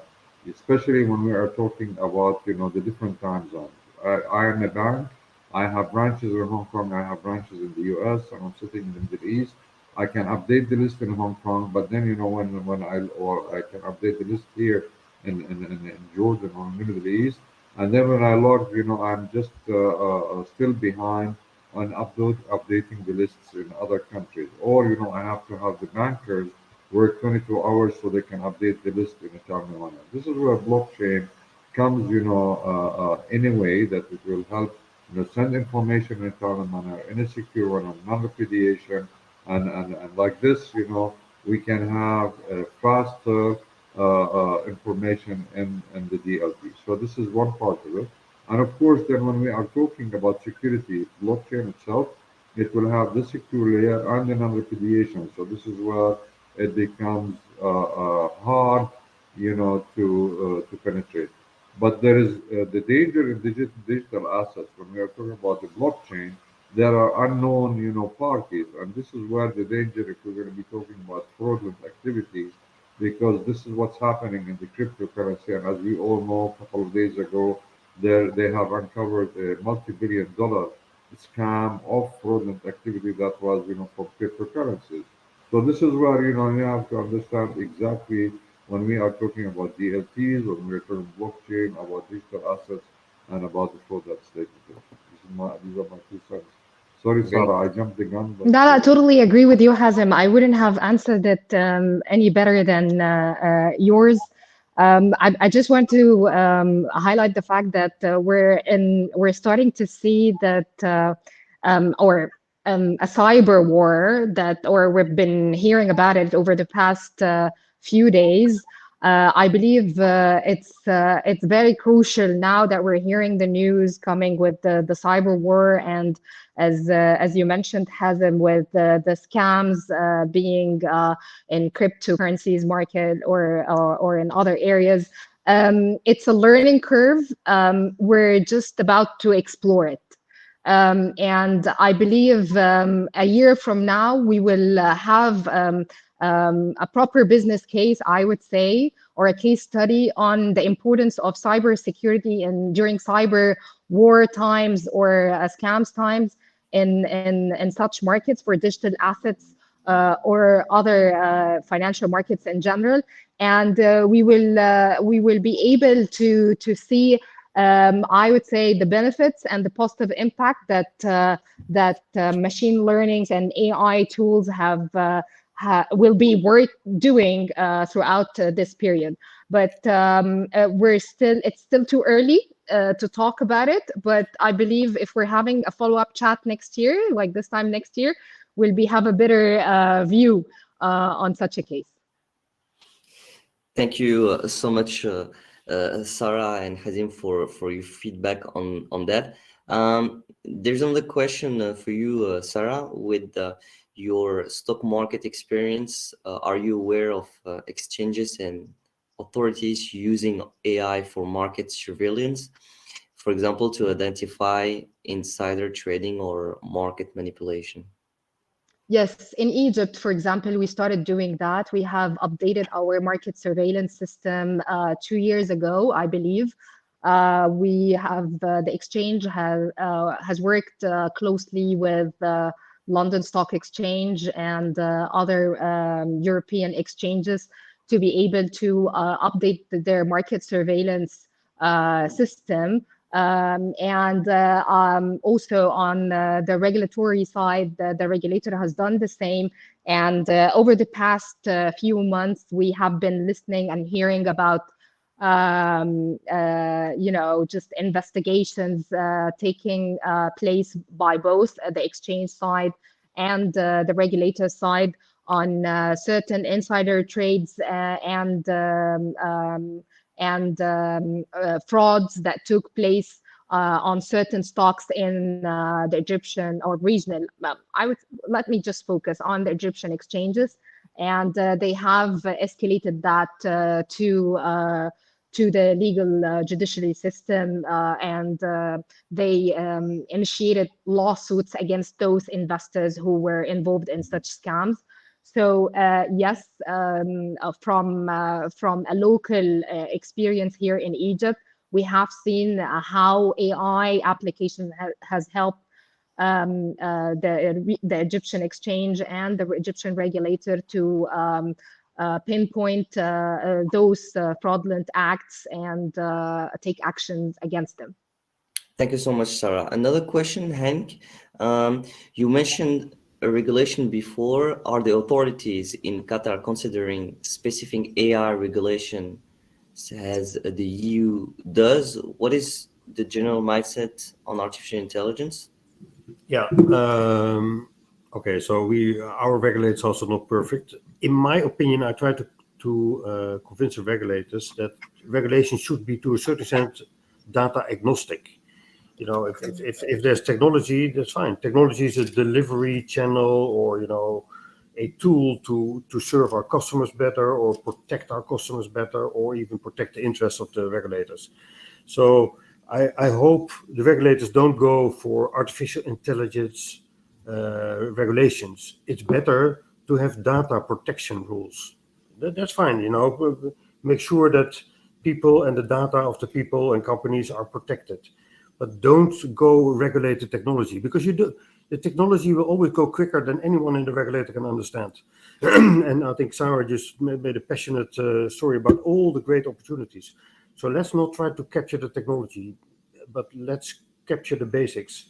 especially when we are talking about the different time zones. I am a bank. I have branches in Hong Kong. I have branches in the U.S. and I'm sitting in the Middle East. I can update the list in Hong Kong, but then I can update the list here in Jordan or in the Middle East, and then when I log, I'm just still behind on updating the lists in other countries, or I have to have the bankers work 22 hours so they can update the list in a timely manner. This is where blockchain comes, in a way that it will help send information in a timely manner, in a secure manner, non-repudiation, and like this, we can have a faster information in the DLT. So this is one part of it. And of course, then when we are talking about security, blockchain itself, it will have the secure layer and the non-repudiation. So this is where it becomes hard, to penetrate. But there is the danger in digital assets. When we are talking about the blockchain, there are unknown, parties, and this is where the danger, if we're going to be talking about fraudulent activities, because this is what's happening in the cryptocurrency. And as we all know, a couple of days ago, they have uncovered a multi-billion-dollar scam of fraudulent activity that was, from cryptocurrencies. So this is where you have to understand exactly when we are talking about DLTs, when we are talking blockchain, about digital assets, and about the fraud that's taking place. These are my 2 cents. Sorry, Great. Sarah, I jumped the gun, but No, I totally agree with you, Hazem. I wouldn't have answered it any better than yours. I just want to highlight the fact that we're starting to see that or a cyber war or we've been hearing about it over the past few days. I believe it's very crucial now that we're hearing the news coming with the cyber war, and as you mentioned, Hazem, with the scams being in cryptocurrencies market or in other areas. It's a learning curve. We're just about to explore it. And I believe a year from now, we will have a proper business case, I would say, or a case study on the importance of cybersecurity and during cyber war times or scams times in such markets for digital assets or other financial markets in general. And we will be able to see, I would say, the benefits and the positive impact that machine learning and AI tools will be worth doing throughout this period. But it's still too early to talk about it. But I believe if we're having a follow-up chat next year, like this time next year, we'll have a better view on such a case. Thank you so much, Sarah and Hazim, for your feedback on that. There's another question for you, Sarah. With your stock market experience, are you aware of exchanges and authorities using AI for market surveillance, for example, to identify insider trading or market manipulation? Yes, in Egypt, for example, we started doing that. We have updated our market surveillance system 2 years ago, I believe. We have the exchange has worked closely with London Stock Exchange and other European exchanges to be able to update their market surveillance system. And also on the regulatory side, the regulator has done the same. And over the past few months, we have been listening and hearing about, just investigations taking place by both the exchange side and the regulator side on certain insider trades and frauds that took place on certain stocks in the Egyptian or regional. Let me just focus on the Egyptian exchanges, and they have escalated that to the legal judiciary system, and they initiated lawsuits against those investors who were involved in such scams. So yes, from a local experience here in Egypt, we have seen how AI application has helped the Egyptian exchange and the Egyptian regulator to pinpoint those fraudulent acts and take actions against them. Thank you so much, Sarah. Another question, Hank. You mentioned a regulation before. Are the authorities in Qatar considering specific AI regulation as the EU does? What is the general mindset on artificial intelligence? Yeah. Okay. So our regulators are also not perfect. In my opinion, I try to convince the regulators that regulation should be, to a certain extent, data agnostic. If there's technology, that's fine. Technology is a delivery channel, or a tool to serve our customers better, or protect our customers better, or even protect the interests of the regulators. So I hope the regulators don't go for artificial intelligence regulations. It's better to have data protection rules. That's fine. Make sure that people and the data of the people and companies are protected. But don't go regulate the technology, because the technology will always go quicker than anyone in the regulator can understand. And I think Sarah just made a passionate story about all the great opportunities. So let's not try to capture the technology, but let's capture the basics.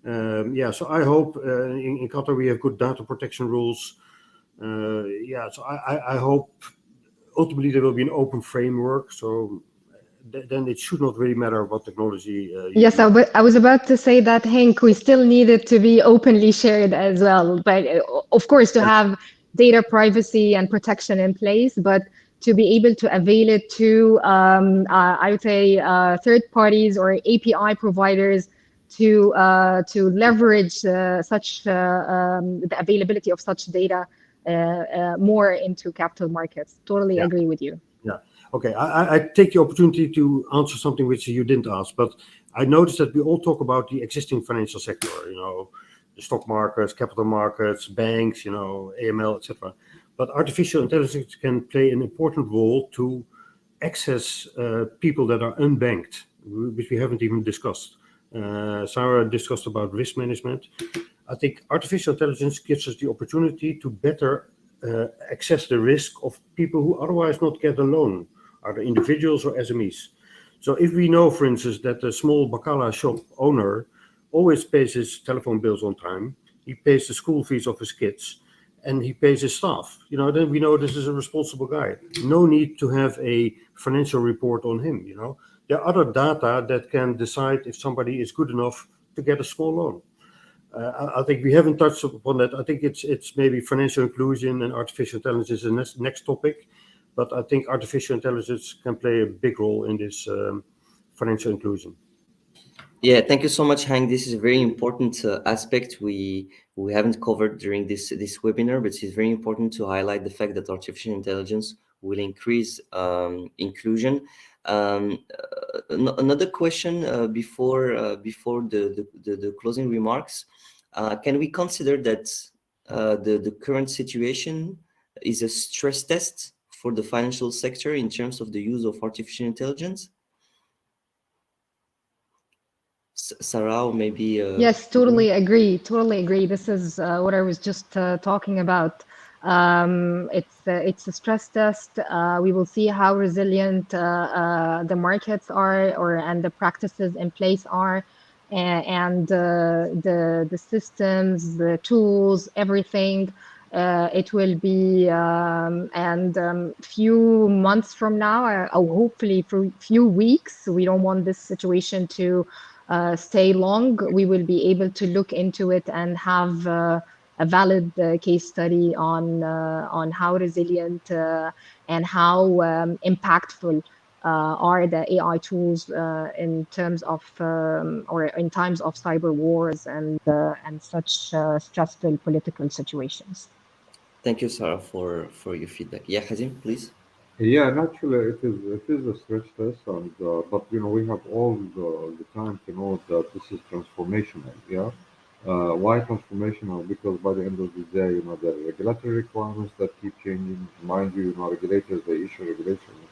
So I hope in Qatar we have good data protection rules. So I hope ultimately there will be an open framework. So then it should not really matter what technology. Yes, I was about to say that, Henk, we still need it to be openly shared as well. But of course, to have data privacy and protection in place, but to be able to avail it to, I would say, third parties or API providers to leverage such the availability of such data more into capital markets. Totally agree with you. Yeah. Okay, I take the opportunity to answer something which you didn't ask, but I noticed that we all talk about the existing financial sector, the stock markets, capital markets, banks, AML, etc. But artificial intelligence can play an important role to access people that are unbanked, which we haven't even discussed. Sarah discussed about risk management. I think artificial intelligence gives us the opportunity to better access the risk of people who otherwise not get a loan, either individuals or SMEs. So if we know, for instance, that the small bacala shop owner always pays his telephone bills on time, he pays the school fees of his kids, and he pays his staff, then we know this is a responsible guy. No need to have a financial report on him, There are other data that can decide if somebody is good enough to get a small loan. I think we haven't touched upon that. I think it's maybe financial inclusion and artificial intelligence is the next topic, but I think artificial intelligence can play a big role in this financial inclusion. Yeah, thank you so much, Hank. This is a very important aspect we haven't covered during this webinar, but it's very important to highlight the fact that artificial intelligence will increase inclusion. Another question before the closing remarks. Can we consider that the current situation is a stress test for the financial sector in terms of the use of artificial intelligence? Sarah, maybe. Yes, totally agree. This is what I was just talking about. It's a stress test. We will see how resilient the markets are, and the practices in place are, and the systems, the tools, everything. It will be, and few months from now, or hopefully for a few weeks. We don't want this situation to stay long. We will be able to look into it and have a valid case study on how resilient and how impactful are the AI tools in terms of or in times of cyber wars and such stressful political situations. Thank you, Sarah, for your feedback. Yeah, Hazim, please. Yeah, naturally, it is a stress test, and but we have all the time to know that this is transformational. Yeah, why transformational? Because by the end of the day, the regulatory requirements that keep changing. Mind you, regulators, they issue regulations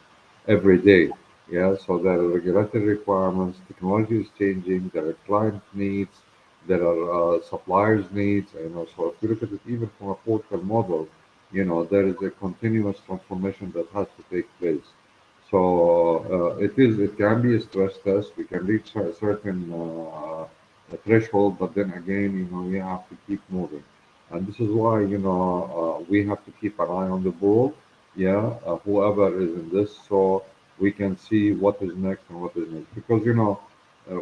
every day. Yeah, so there are regulatory requirements. Technology is changing. There are client needs. There are suppliers needs. So if you look at it, even from a portal model, there is a continuous transformation that has to take place. So it can be a stress test. We can reach a certain threshold, but then again, you have to keep moving. And this is why, we have to keep an eye on the ball. Yeah, whoever is in this, so we can see what is next and what is next. Because,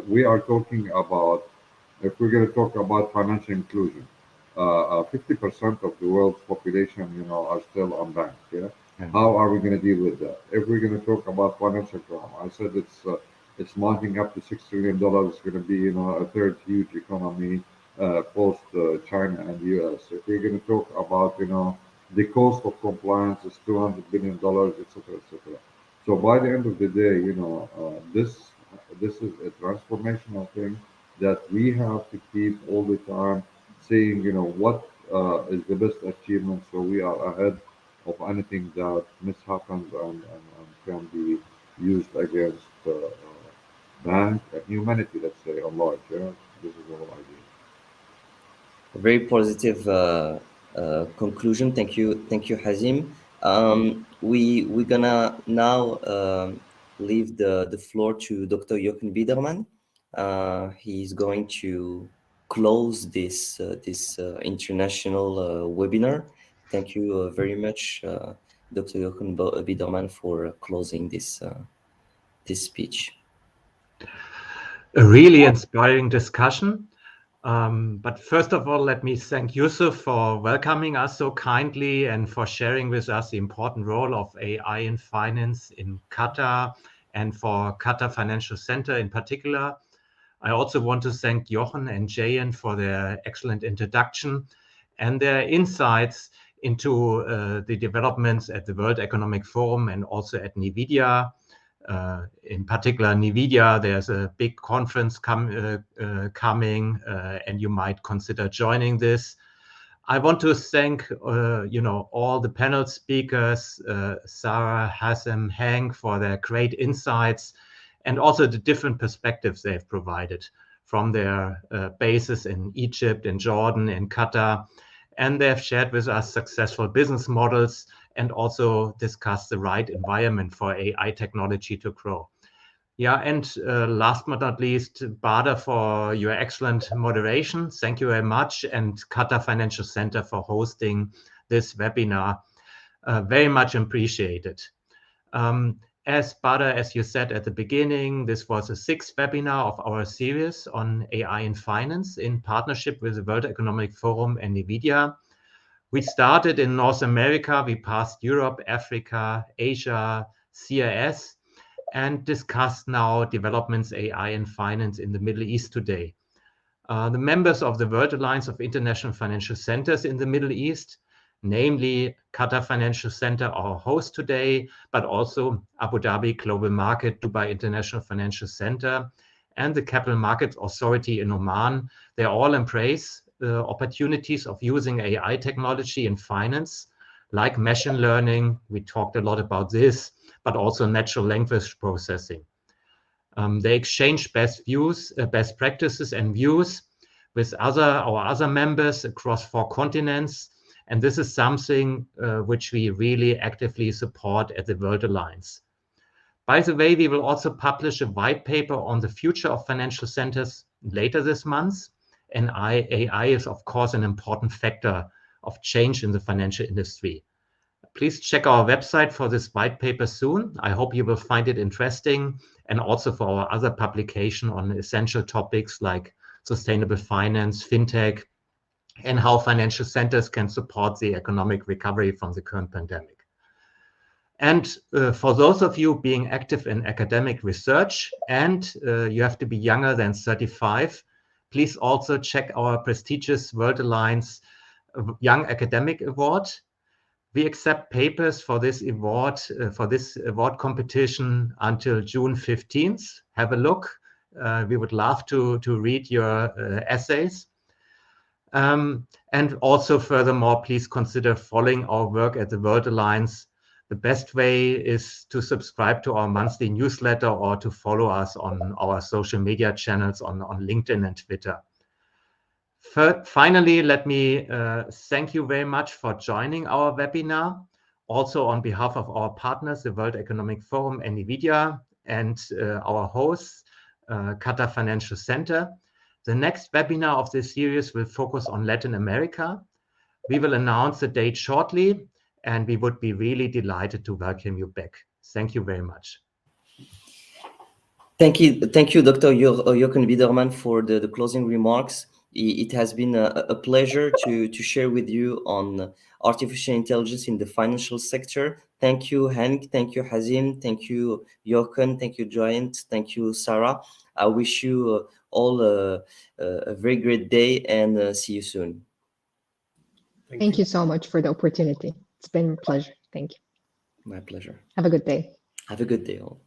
we are talking about, if we're going to talk about financial inclusion, 50% of the world's population, are still unbanked. Yeah? How are we going to deal with that? If we're going to talk about financial crime, I said it's mounting up to $6 trillion. It's going to be, a third huge economy post China and the US. If we're going to talk about, the cost of compliance is $200 billion, etc., etc. So by the end of the day, this is a transformational thing that we have to keep all the time saying, what is the best achievement, so we are ahead of anything that mishappens and can be used against bank and humanity, let's say, on large. Yeah, this is the whole idea. A very positive conclusion. Thank you, Hazim. We're gonna now leave the floor to Dr. Jochen Biedermann. He's going to close this international webinar. Thank you very much, Dr. Jochen Biedermann, for closing this speech. A really inspiring discussion. But first of all, let me thank Yusuf for welcoming us so kindly and for sharing with us the important role of AI in finance in Qatar and for Qatar Financial Center in particular. I also want to thank Jochen and Jayan for their excellent introduction and their insights into the developments at the World Economic Forum and also at Nvidia. In particular, Nvidia, there's a big conference coming, and you might consider joining this. I want to thank, all the panel speakers, Sarah, Hassem, Hank, for their great insights and also the different perspectives they've provided from their bases in Egypt, in Jordan, in Qatar. And they've shared with us successful business models and also discussed the right environment for AI technology to grow. Yeah, and last but not least, Bader, for your excellent moderation. Thank you very much. And Qatar Financial Center for hosting this webinar. Very much appreciated. As Bader, as you said at the beginning, this was the 6th webinar of our series on AI in finance in partnership with the World Economic Forum and Nvidia. We started in North America, we passed Europe, Africa, Asia, CIS, and discussed now developments AI and finance in the Middle East today. The members of the World Alliance of International Financial Centers in the Middle East, namely Qatar Financial Center, our host today, but also Abu Dhabi Global Market, Dubai International Financial Center, and the Capital Markets Authority in Oman, they all embrace the opportunities of using AI technology in finance, like machine learning. We talked a lot about this, but also natural language processing. They exchange best practices and views with our other members across 4 continents. And this is something which we really actively support at the World Alliance. By the way, we will also publish a white paper on the future of financial centers later this month. And AI is, of course, an important factor of change in the financial industry. Please check our website for this white paper soon. I hope you will find it interesting, and also for our other publication on essential topics like sustainable finance, fintech, and how financial centers can support the economic recovery from the current pandemic. And for those of you being active in academic research and you have to be younger than 35, please also check our prestigious World Alliance Young Academic Award. We accept papers for this award competition until June 15th. Have a look. We would love to read your essays. And also, furthermore, please consider following our work at the World Alliance. The best way is to subscribe to our monthly newsletter or to follow us on our social media channels on LinkedIn and Twitter. Finally, let me thank you very much for joining our webinar. Also on behalf of our partners, the World Economic Forum and Nvidia, and our hosts, Qatar Financial Center. The next webinar of this series will focus on Latin America. We will announce the date shortly, and we would be really delighted to welcome you back. Thank you very much. Thank you, Dr. Jochen Biedermann, for the closing remarks. It has been a pleasure to share with you on artificial intelligence in the financial sector. Thank you, Hank. Thank you, Hazim. Thank you, Jochen. Thank you, Giant. Thank you, Sarah. I wish you all a very great day, and see you soon. Thank you so much for the opportunity. It's been a pleasure. Thank you. My pleasure. Have a good day. Have a good day all.